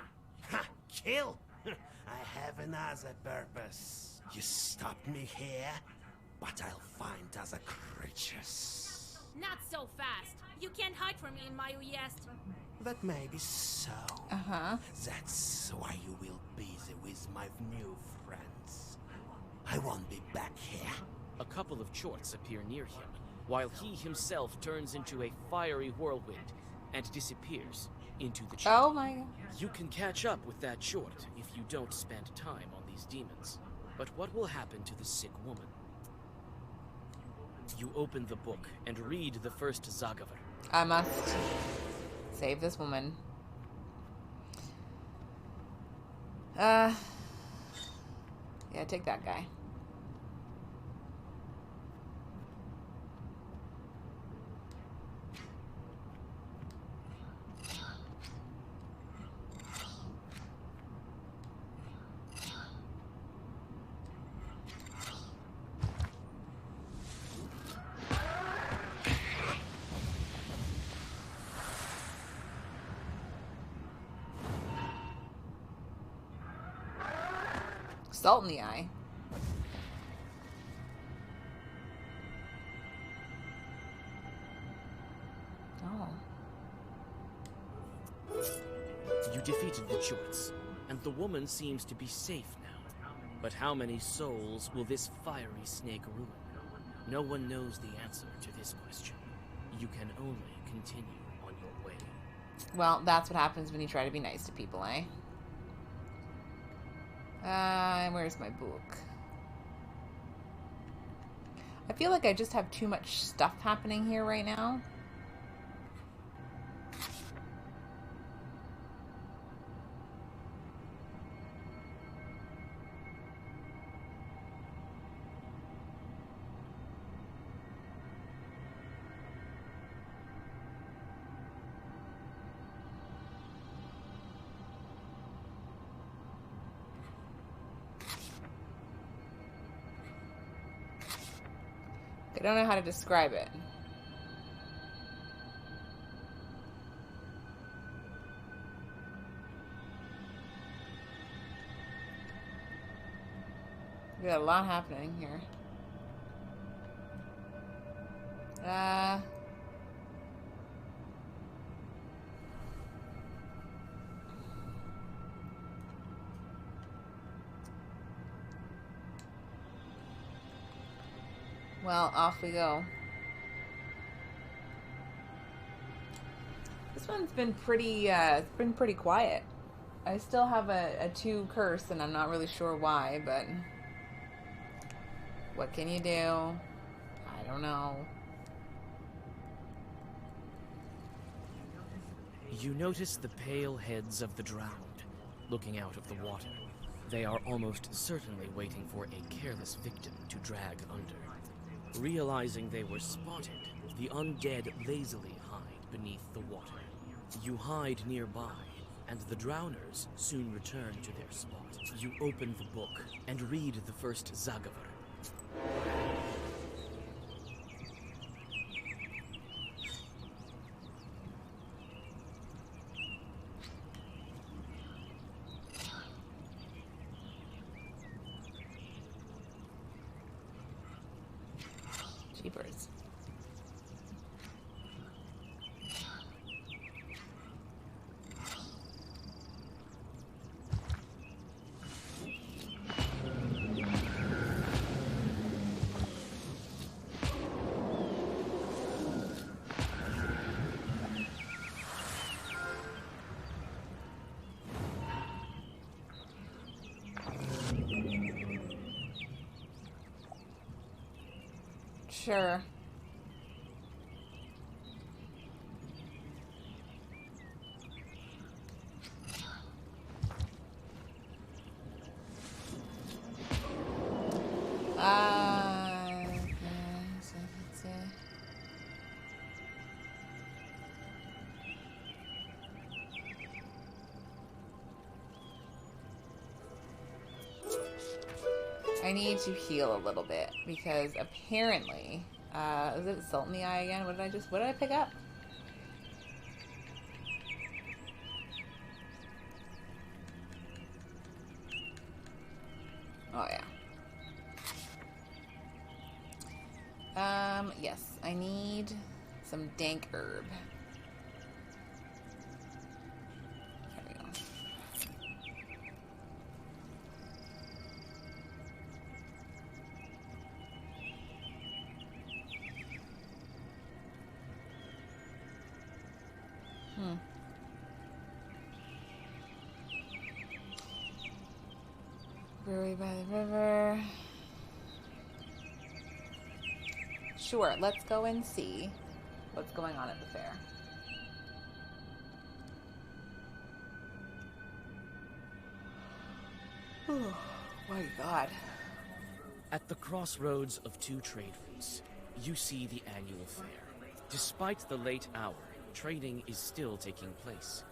Ha! Kill? I have another purpose. You stopped me here, but I'll find other creatures.
Not so fast. You can't hide from me in my Uyest.
That may be so.
Uh-huh.
That's why you will be busy with my new friends. I won't be back here.
A couple of chorts appear near him, while he himself turns into a fiery whirlwind and disappears into the chimney.
Oh my god.
You can catch up with that short if you don't spend time on these demons. But what will happen to the sick woman? You open the book and read the first Zagavar.
I must save this woman. Yeah, take that guy. Salt in the eye. Oh.
You defeated the Chorts, and the woman seems to be safe now. But how many souls will this fiery snake ruin? No one knows the answer to this question. You can only continue on your way.
Well, that's what happens when you try to be nice to people, eh? Where's my book? I feel like I just have too much stuff happening here right now. I don't know how to describe it. We got a lot happening here. Well, off we go. This one's been pretty, it's been pretty quiet. I still have a 2 curse, and I'm not really sure why, but what can you do? I don't know.
You notice the pale heads of the drowned, looking out of the water. They are almost certainly waiting for a careless victim to drag under. Realizing they were spotted, the undead lazily hide beneath the water. You hide nearby, and the drowners soon return to their spot. You open the book and read the first Zagavar.
Jeepers. Sure. I need to heal a little bit because apparently, is it Salt in the Eye again? What did I pick up? Oh yeah. Yes, I need some dank herb. There we go. Brewery by the river. Sure, let's go and see what's going on at the fair. Oh my god.
At the crossroads of two trade routes, you see the annual fair. Despite the late hour, trading is still taking place.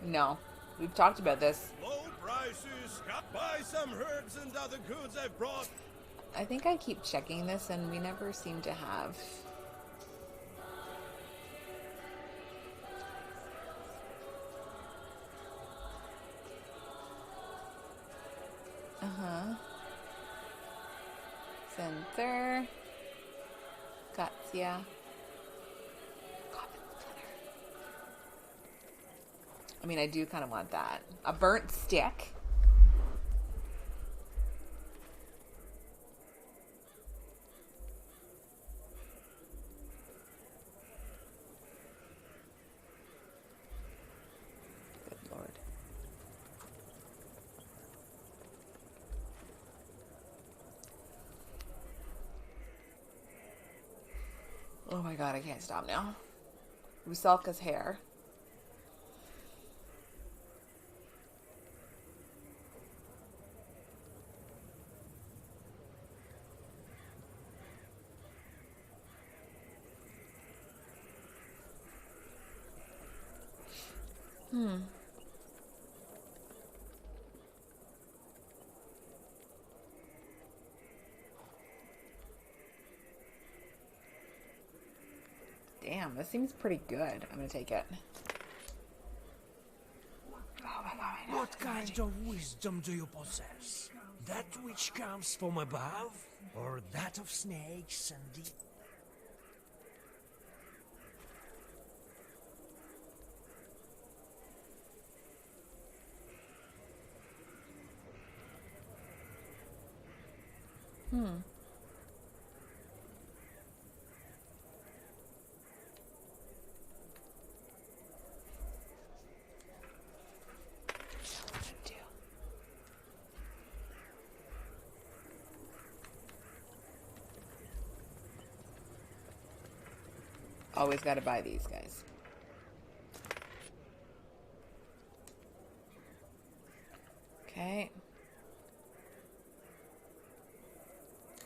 No, we've talked about this.
Low prices. Buy some herbs and other goods I've brought.
I think I keep checking this and we never seem to have. Center. Gotcha. I mean, I do kind of want that. A burnt stick. Good Lord. Oh my god, I can't stop now. Rusalka's hair. Damn, this seems pretty good. I'm gonna take it. Oh my god.
What kind of wisdom do you possess? That which comes from above, or that of snakes and deep?
Always gotta buy these guys. Okay.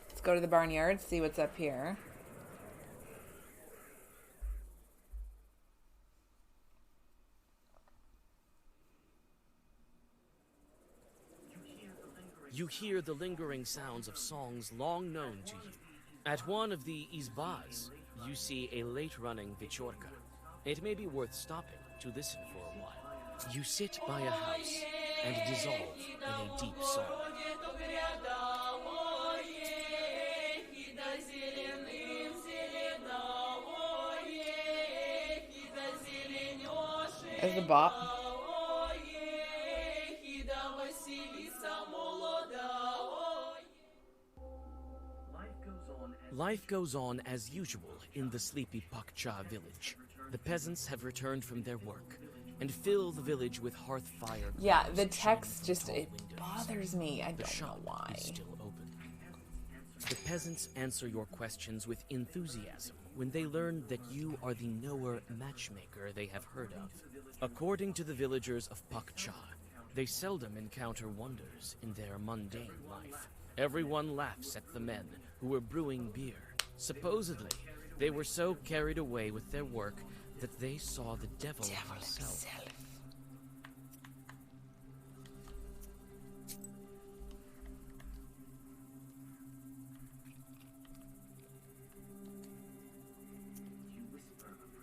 Let's go to the barnyard, see what's up here.
You hear the lingering sounds of songs long known to you. At one of the izbas, you see a late-running Vichorka. It may be worth stopping to listen for a while. You sit by a house and dissolve in a deep song.
There's the bop.
Life goes on as usual in the sleepy Pakcha village. The peasants have returned from their work and fill the village with hearth fire.
Yeah, the text just, it bothers me. I don't know why.
Is still open. The peasants answer your questions with enthusiasm when they learn that you are the knower matchmaker they have heard of. According to the villagers of Pakcha, they seldom encounter wonders in their mundane life. Everyone laughs at the men who were brewing beer. Supposedly, they were so carried away with their work that they saw the devil himself.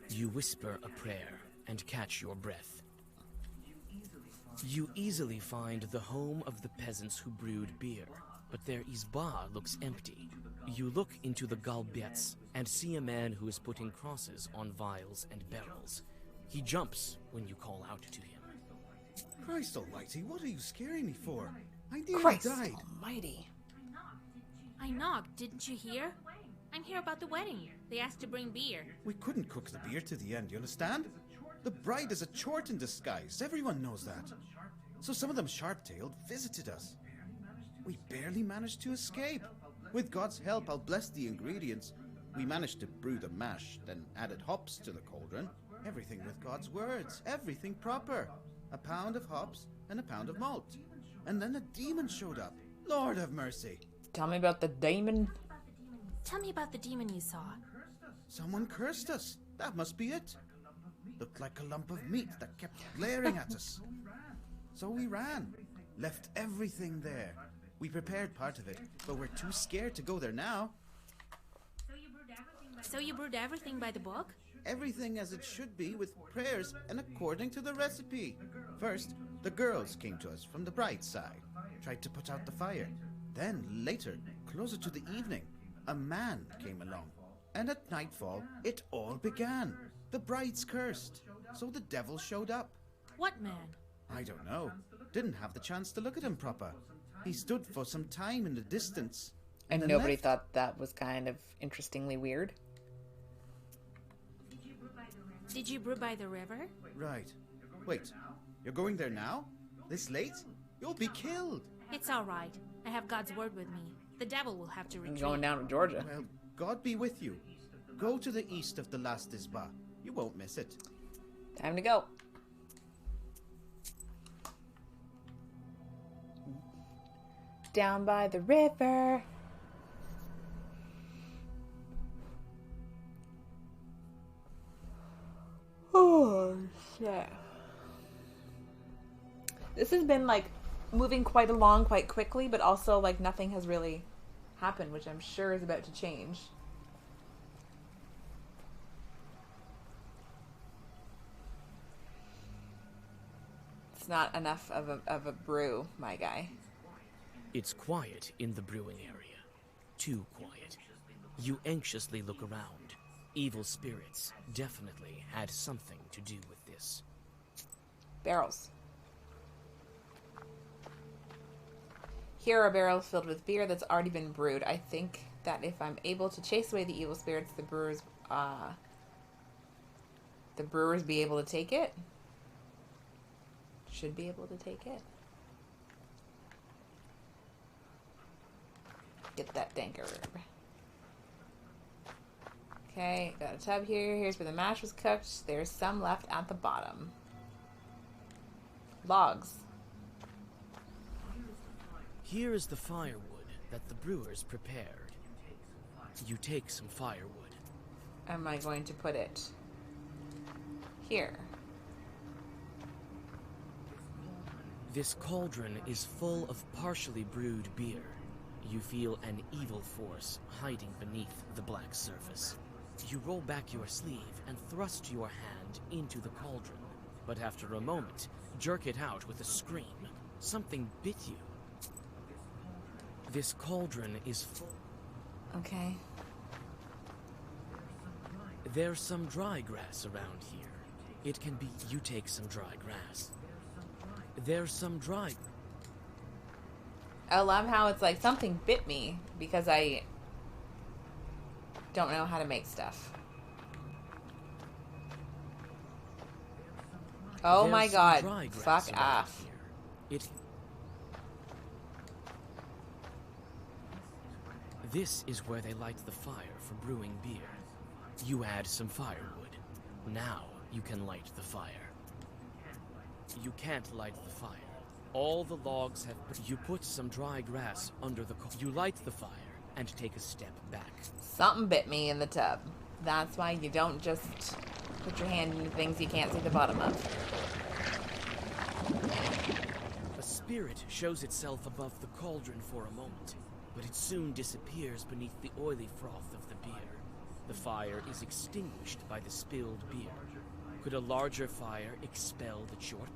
You whisper a prayer and catch your breath. You easily find the home of the peasants who brewed beer, but their izba looks empty. You look into the galbets and see a man who is putting crosses on vials and barrels. He jumps when you call out to him.
Christ almighty, what are you scaring me for? I nearly
Christ
died.
almighty.
I knocked, didn't you hear? I'm here about the wedding. They asked to bring beer.
We couldn't cook the beer to the end, you understand? The bride is a chort in disguise, everyone knows that. So some of them sharp-tailed visited us. We barely managed to escape. With God's help, I'll bless the ingredients. We managed to brew the mash, then added hops to the cauldron. Everything with God's words, everything proper. A pound of hops and a pound of malt. And then a demon showed up. Lord have mercy.
Tell me about the demon.
Tell me about the demon you saw.
Someone cursed us. That must be it. Looked like a lump of meat that kept glaring at us. So we ran. Left everything there. We prepared part of it, but we're too scared to go there now.
So you brewed everything by the book?
Everything as it should be, with prayers and according to the recipe. First, the girls came to us from the bride's side, tried to put out the fire. Then, later, closer to the evening, a man came along. And at nightfall, it all began. The bride's cursed, so the devil showed up.
What man?
I don't know. Didn't have the chance to look at him proper. He stood for some time in the distance.
And
then
nobody
left.
thought that was kind of interestingly weird.
Did you brew by the river?
Right. Wait, you're going there now? This late? You'll be killed.
It's all right. I have God's word with me. The devil will have to retreat.
I'm going down to Georgia.
Well, God be with you. Go to the east of the last Isba. You won't miss it.
Time to go. Down by the river. Oh, shit. This has been, like, moving quite along quite quickly, but also, like, nothing has really happened, which I'm sure is about to change. It's not enough of a brew, my guy.
It's quiet in the brewing area. Too quiet. You anxiously look around. Evil spirits definitely had something to do with this.
Barrels. Here are barrels filled with beer that's already been brewed. I think that if I'm able to chase away the evil spirits, the brewers be able to take it. Should be able to take it. Get that danker herb. Okay, got a tub here. Here's where the mash was cooked. There's some left at the bottom. Logs.
Here is the firewood that the brewers prepared. You take some firewood.
Am I going to put it here?
This cauldron is full of partially brewed beer. You feel an evil force hiding beneath the black surface. You roll back your sleeve and thrust your hand into the cauldron, but after a moment, jerk it out with a scream. Something bit you. This cauldron is full.
Okay.
There's some dry grass around here. It can be you take some dry grass. There's some dry...
I love how it's like something bit me because I don't know how to make stuff. Oh
There's
my
some
god.
dry grass
Fuck
around
off.
here. This is where they light the fire for brewing beer. You add some firewood. Now you can light the fire. You can't light the fire. All the logs have... You put some dry grass under the... You light the fire and take a step back.
Something bit me in the tub. That's why you don't just put your hand in things you can't see the bottom of.
A spirit shows itself above the cauldron for a moment, but it soon disappears beneath the oily froth of the beer. The fire is extinguished by the spilled beer. Could a larger fire expel the chort?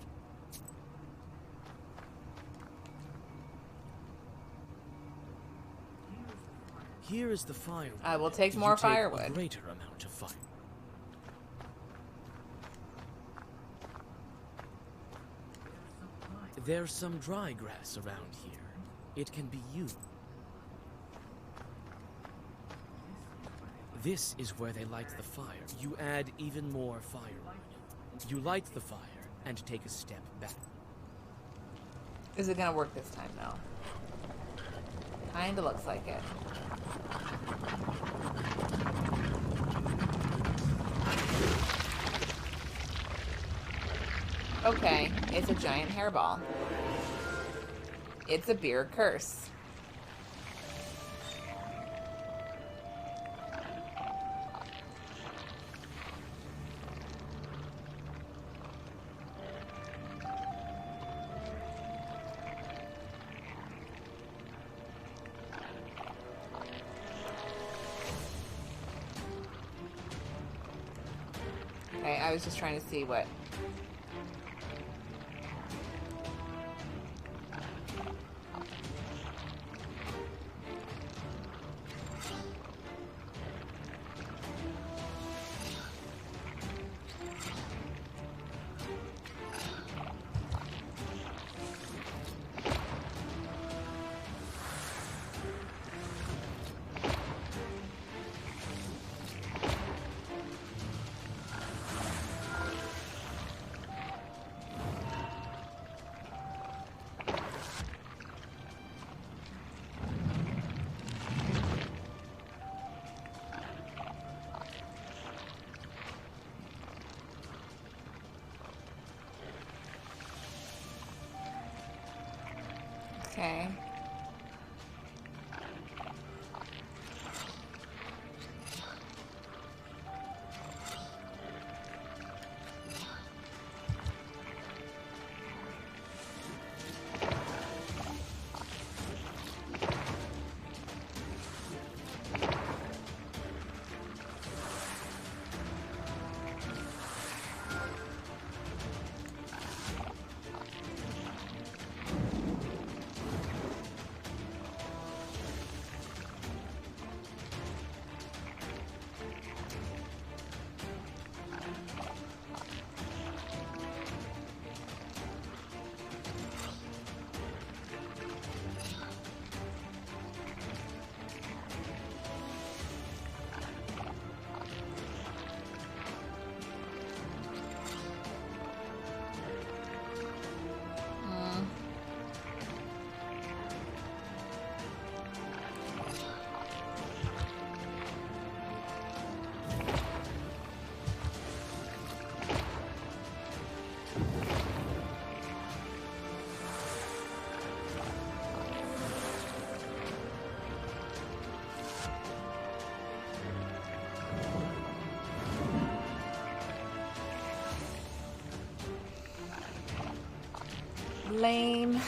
Here is the firewood.
I will take more firewood.
A greater amount of fire. There's some dry grass around here. It can be used. This is where they light the fire. You add even more firewood. You light the fire and take a step back.
Is it gonna work this time, though? Kinda looks like it. Okay, it's a giant hairball. It's a beer curse. Okay, I was just trying to see what... Okay. Lame.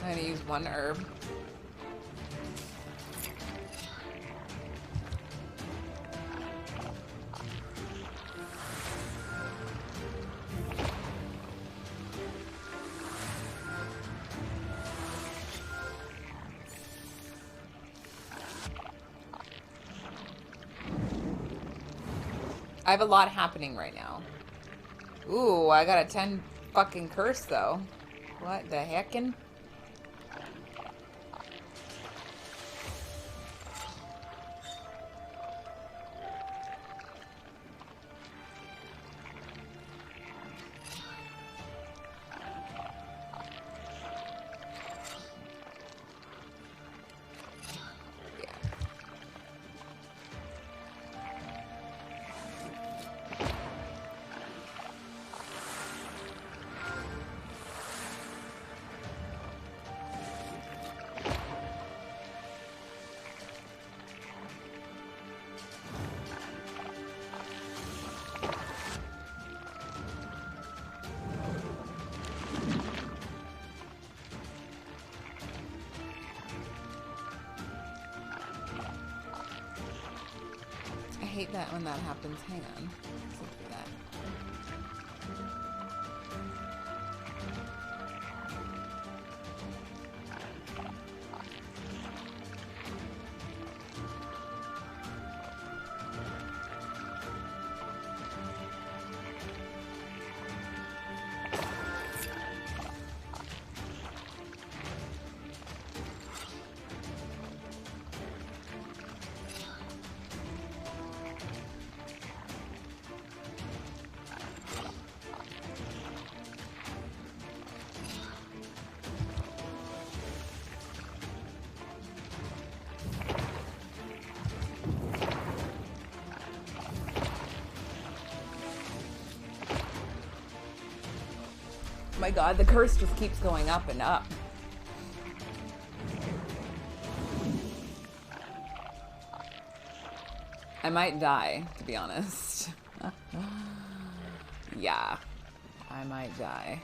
I'm gonna use one herb. I have a lot happening right now. Ooh, I got a 10 fucking curse though. What the heckin'? hate that when that happens. Hang on. Let's look for that. Oh my god, the curse just keeps going up and up. I might die, to be honest. Yeah, I might die.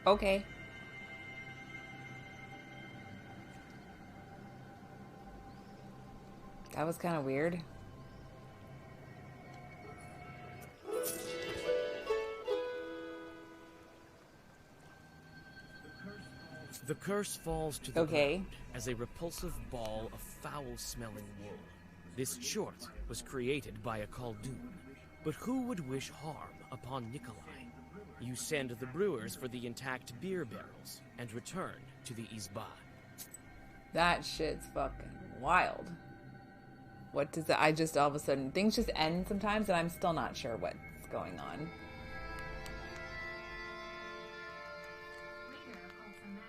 Okay. That was kind of weird.
The curse falls to the ground as a repulsive ball of foul-smelling wool. This chort was created by a Khaldun, but who would wish harm upon Nikolai? You send the brewers for the intact beer barrels and return to the Izba.
That shit's fucking wild. What does that? I just all of a sudden things just end sometimes, and I'm still not sure what's going on.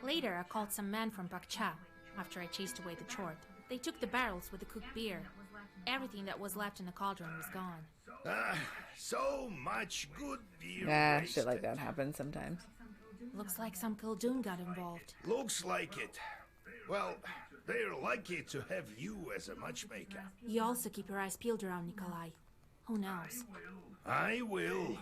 Later, I called some men from Bakcha after I chased away the chort. They took the barrels with the cooked beer. Everything that was left in the cauldron was gone.
So much good beer.
Yeah, shit like that happens sometimes.
Looks like some Khaldun got involved.
Looks like it. Well, they're lucky to have you as a matchmaker.
You also keep your eyes peeled around Nikolai. Who knows?
I will.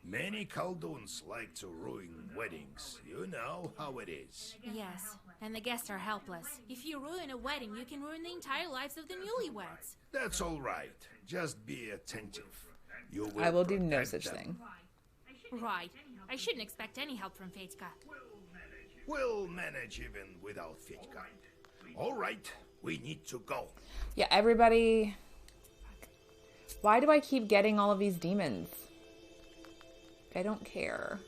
Many Khalduns like to ruin weddings. You know how it is.
Yes, and the guests are helpless. If you ruin a wedding, you can ruin the entire lives of the newlyweds.
That's all right. Just be attentive. You will
I will do no
protect
such
them.
thing.
Right. I shouldn't expect any help from Fetka.
We'll manage even without Fetka. All right, we need to go.
Yeah, everybody. Why do I keep getting all of these demons? I don't care.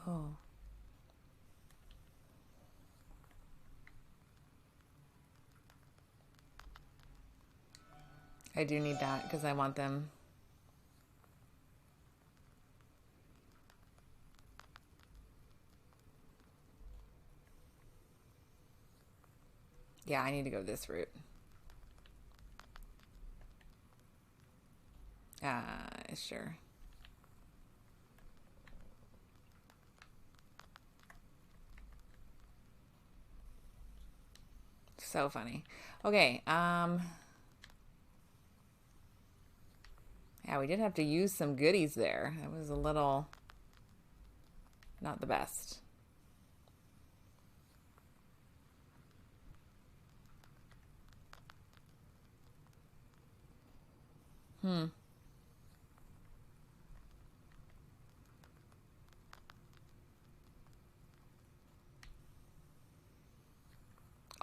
Oh. I do need that because I want them. Yeah, I need to go this route. Sure. So funny. Okay, yeah, we did have to use some goodies there. It was a little not the best.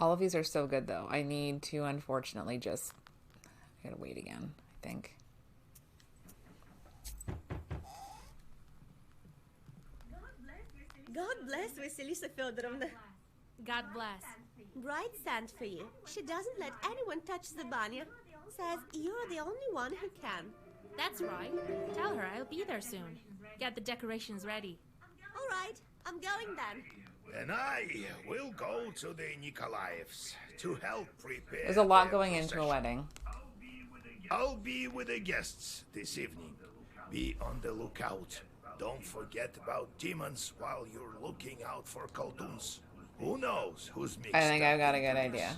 All of these are so good, though. I need to, unfortunately, just... I gotta wait again, I think.
God bless Vasilisa Feodorovna.
God bless.
Bride sent for you. She doesn't let anyone touch the banya. Says you're the only one who can.
That's right. Tell her I'll be there soon. Get the decorations ready.
All right, I'm going then.
And I will go to the Nikolaevs to help prepare.
There's a lot
their
going into a
procession.
wedding.
I'll be with the guests this evening. Be on the lookout. Don't forget about demons while you're looking out for coldoons. Who knows who's mixed
I think
up
I've got a
into
good
this.
idea.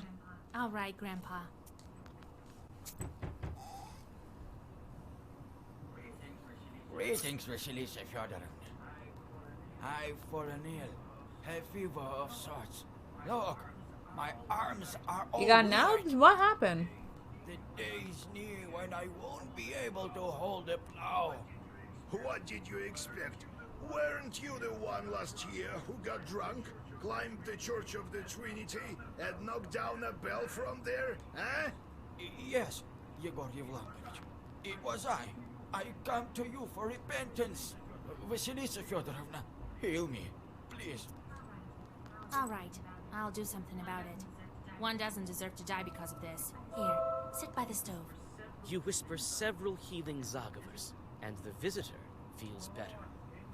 All right, Grandpa.
Greetings, Vasilisa Feodorovna. I've fallen ill. Have fever of sorts. Look, my arms are all
You got
weak.
nabbed? What happened?
The day's near when I won't be able to hold the plow.
What did you expect? Weren't you the one last year who got drunk, climbed the Church of the Trinity, and knocked down a bell from there, eh?
Yes, Yegor Yevlamovich. It was I. I come to you for repentance. Vasilisa Feodorovna, heal me, please.
All right, I'll do something about it. One doesn't deserve to die because of this. Here, sit by the stove.
You whisper several healing Zagavers, and the visitor feels better.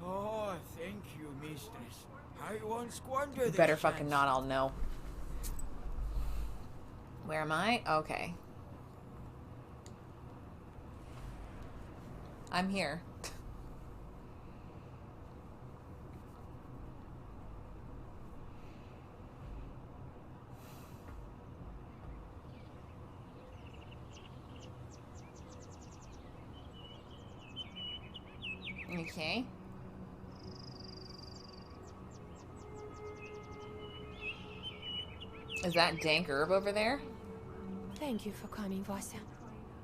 Oh, thank you, mistress. I won't squander
You
this
better fucking
chance.
not, I'll know. Where am I? Okay. I'm here. Okay. Is that dank herb over there?
Thank you for coming, Vasya.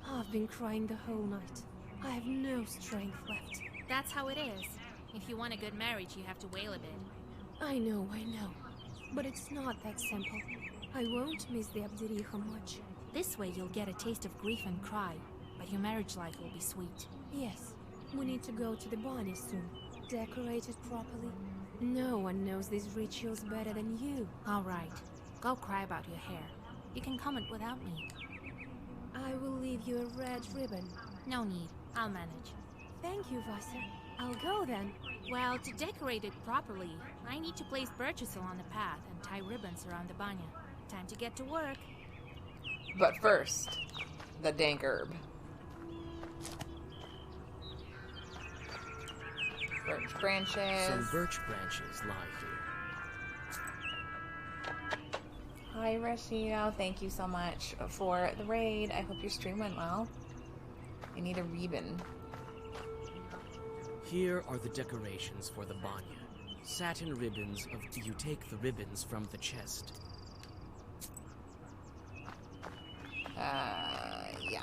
I've been crying the whole night. I have no strength left.
That's how it is. If you want a good marriage, you have to wail a bit.
I know. But it's not that simple. I won't miss the Abdericha much.
This way you'll get a taste of grief and cry, but your marriage life will be sweet.
Yes, we need to go to the Barney soon. Decorate it properly. No one knows these rituals better than you.
All right, go cry about your hair. You can comment without me.
I will leave you a red ribbon.
No need, I'll manage.
Thank you, Vasya. I'll go then.
Well, to decorate it properly, I need to place birches along the path and tie ribbons around the banya. Time to get to work.
But first, the dank herb. Birch branches.
Some birch branches lie here.
Hi, Rashida. Thank you so much for the raid. I hope your stream went well. I need a ribbon.
Here are the decorations for the banya. Satin ribbons of... You take the ribbons from the chest.
Yeah.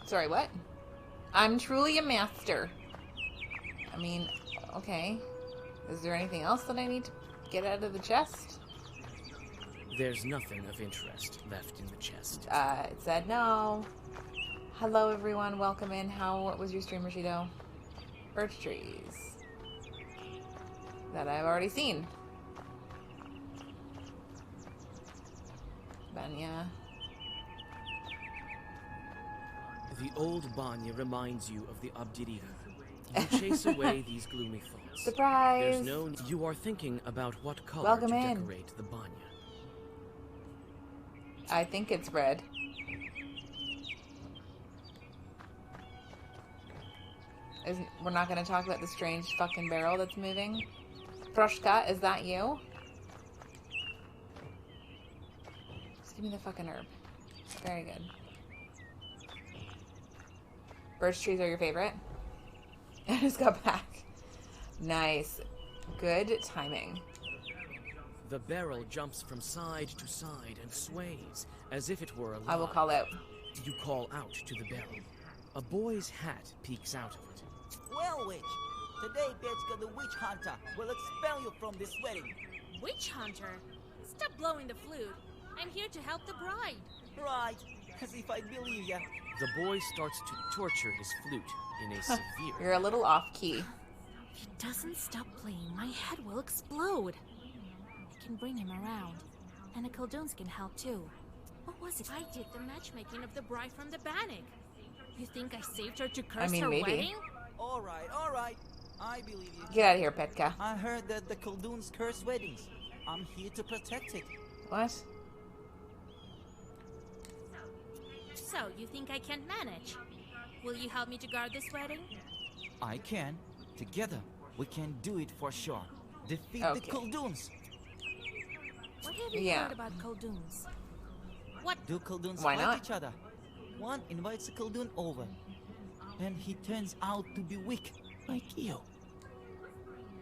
Sorry, what? I'm truly a master. I mean, okay. Is there anything else that I need to get out of the chest?
There's nothing of interest left in the chest.
It said no. Hello, everyone. Welcome in. What was your stream, Rashido? Birch trees. That I've already seen. Banya.
The old banya reminds you of the Abdiriga. You chase away these gloomy thoughts.
Surprise!
There's no... You are thinking about what color
Welcome
to
in.
decorate the banya.
I think it's red. We're not going to talk about the strange fucking barrel that's moving? Proshka, is that you? Give me the fucking herb. Very good. Birch trees are your favorite? I just got back. Nice. Good timing.
The barrel jumps from side to side and sways as if it were alive.
I will call out.
You call out to the barrel. A boy's hat peeks out of it.
Well, witch, today Betchka the witch hunter will expel you from this wedding.
Witch hunter? Stop blowing the flute. I'm here to help the bride.
Right, as if I believe ya.
The boy starts to torture his flute in a severe...
You're a little off key.
If he doesn't stop playing, my head will explode. I can bring him around. And the Khaldoons can help too. What was it? I did the matchmaking of the bride from the Bannock. You think I saved her to curse her
maybe.
wedding?
All right. I believe you.
Get out of here, Petka.
I heard that the Khaldoons curse weddings. I'm here to protect it.
What?
So, you think I can't manage? Will you help me to guard this wedding?
I can. Together, we can do it for sure. Defeat the Khaldoons.
What have you heard about Khaldoons? What?
Do Khaldoons
Why
fight
not?
each other? One invites a Khaldoon over, and he turns out to be weak, like you.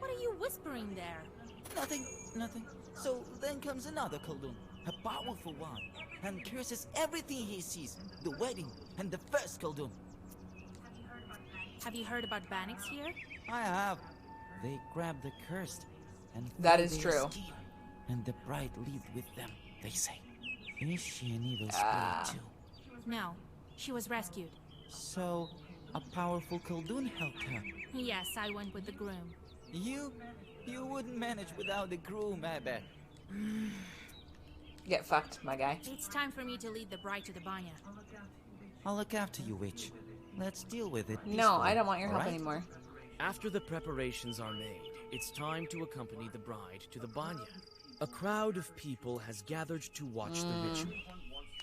What are you whispering there?
Nothing. So then comes another Khaldoon, a powerful one, and curses everything he sees, the wedding and the first Khaldoon.
Have you heard about Bannocks here?
I have. They grabbed the cursed, and
that is
their
true.
Scheme, and the bride lived with them, they say. Is she an evil spirit too?
No, she was rescued.
So, a powerful Khaldoon helped her.
Yes, I went with the groom.
You wouldn't manage without the groom, I bet.
Get fucked, my guy.
It's time for me to lead the bride to the banya.
I'll look after you, witch. Let's deal with it.
No, I don't want your help anymore.
After the preparations are made, it's time to accompany the bride to the banya. A crowd of people has gathered to watch the ritual.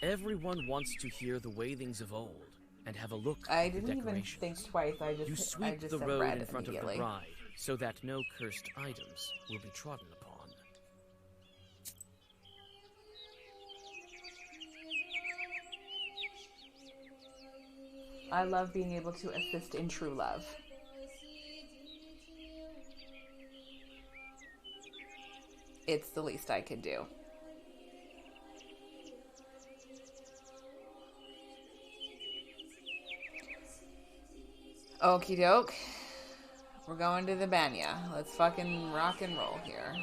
Everyone wants to hear the wailings of old and have a look
I
at the
didn't even
decorations.
think twice.
You sweep the
said
road
red
in front of the
immediately.
bride so that no cursed items will be trodden upon.
I love being able to assist in true love. It's the least I could do. Okie doke. We're going to the banya. Let's fucking rock and roll here.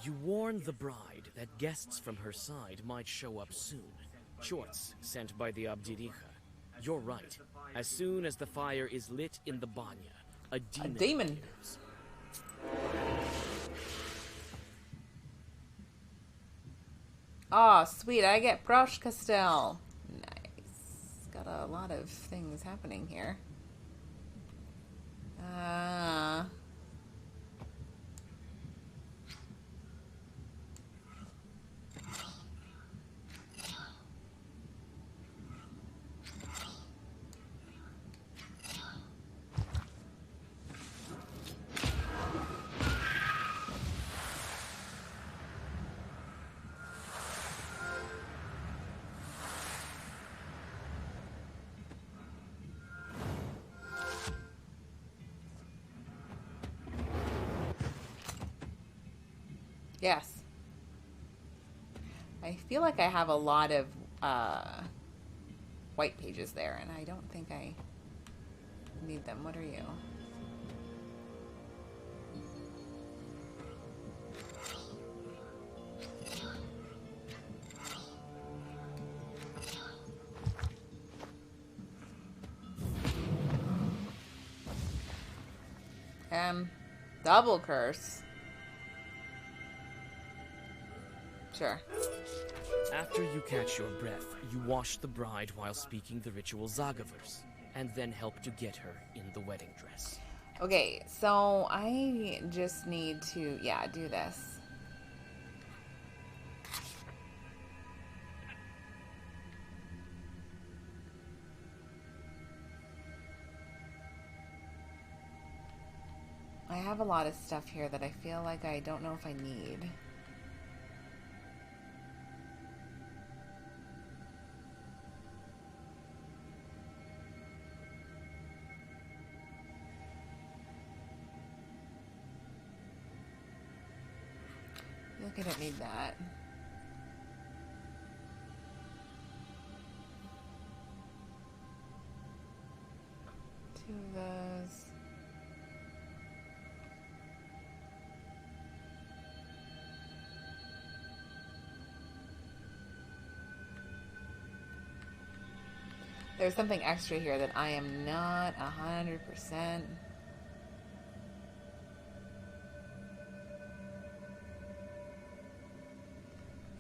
You warn the bride that guests from her side might show up soon. Shorts sent by the Abdiricha. You're right. As soon as the fire is lit in the banya, a demon appears.
Oh, sweet. I get Proshka still. Nice. Got a lot of things happening here. Yes. I feel like I have a lot of white pages there, and I don't think I need them. What are you? Double curse. Sure.
After you catch your breath, you wash the bride while speaking the ritual Zagavers, and then help to get her in the wedding dress.
Okay, so I just need to, do this. have a lot of stuff here that I feel like I don't know if I need. I think I don't need that. Two of those. There's something extra here that I am not 100%.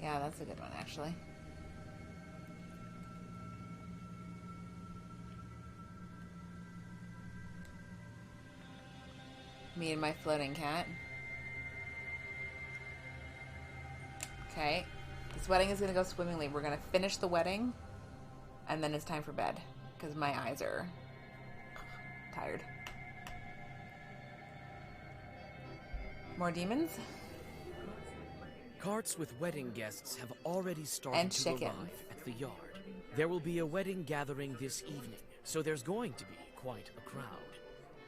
Yeah, that's a good one, actually. Me and my floating cat. Okay. This wedding is going to go swimmingly. We're going to finish the wedding, and then it's time for bed, because my eyes are tired. More demons?
Carts with wedding guests have already started
And
to
chickens.
arrive at the yard. There will be a wedding gathering this evening, so there's going to be quite a crowd.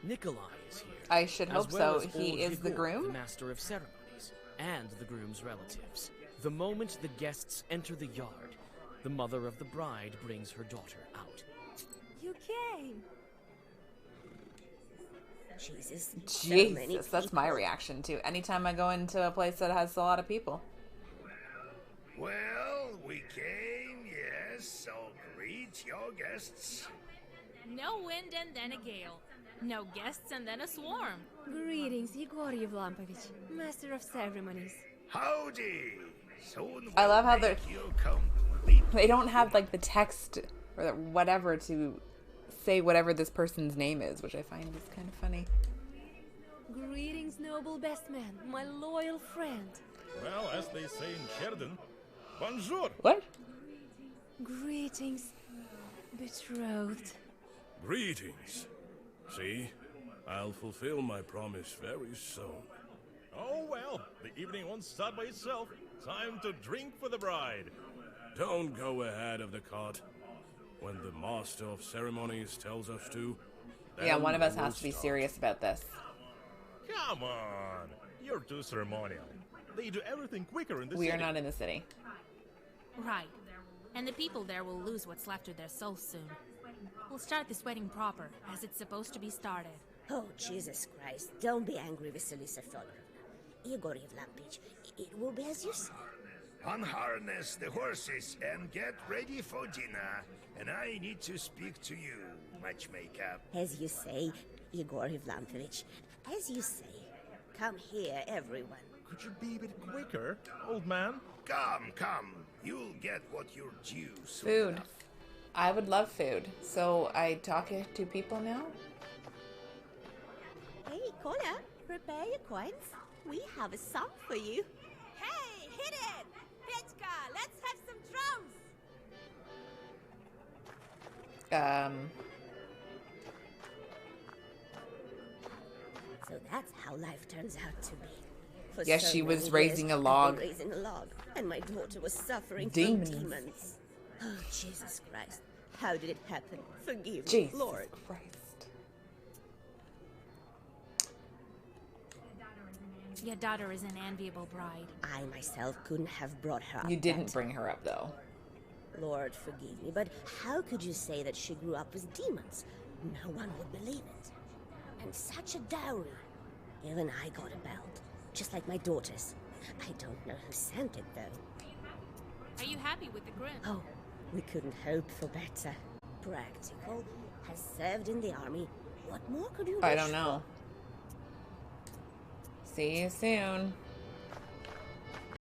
Nikolai is here.
I should hope
as well
so.
as
He
old
is the
Igor,
groom?
the master of ceremonies, and the groom's relatives. The moment the guests enter the yard, the mother of the bride brings her daughter out.
You came.
Jesus.
Jesus, that's my reaction to anytime I go into a place that has a lot of people.
Well, we came, yes, so greet your guests.
No wind and then a gale. No guests and then a swarm.
Greetings, Igor Yevlampovich, Master of Ceremonies.
Howdy! Soon
I love how
make you complete.
they don't have like the text or whatever to say whatever this person's name is, which I find is kind of funny.
Greetings, noble best man, my loyal friend.
Well, as they say in Sheridan, bonjour.
What?
Greetings, betrothed.
Greetings. See, I'll fulfill my promise very soon.
Oh well, the evening won't start by itself. Time to drink for the bride.
Don't go ahead of the cart. When the master of ceremonies tells us to,
Yeah, one of us
we'll
has to be
start.
serious about this.
Come on, you're too ceremonial. They do everything quicker in the
We
city.
are not in the city.
Right. And the people there will lose what's left of their souls soon. We'll start this wedding proper, as it's supposed to be started.
Oh, Jesus Christ. Don't be angry, Vasilisa Fyodorovna. Igor Yevlampovich, it will be as you say.
Unharness the horses and get ready for dinner. And I need to speak to you, matchmaker.
As you say, Igor Yevlampovich. As you say. Come here, everyone.
Could you be a bit quicker, old man?
Come. You'll get what you're due soon
Food.
enough.
I would love food. So I talk to people now?
Hey, Kola, prepare your coins. We have a song for you.
Hey, hit it! Petchka, let's have some drums!
So that's how life turns out to be. For
Yes,
so
she was
many
raising
years,
a
I've
log.
been raising a log, and my daughter was suffering
Demons.
from demons. Oh, Jesus Christ. How did it happen? Forgive me,
Jesus
Lord.
Christ.
Your daughter is an enviable bride.
I myself couldn't have brought her up.
You didn't
better.
bring her up, though.
Lord, forgive me, but how could you say that she grew up with demons? No one would believe it. And such a dowry. Even I got a belt, just like my daughter's. I don't know who sent it, though.
Are you happy with the groom?
Oh, we couldn't hope for better. Practical, has served in the army. What more could you wish
I don't know. See you soon.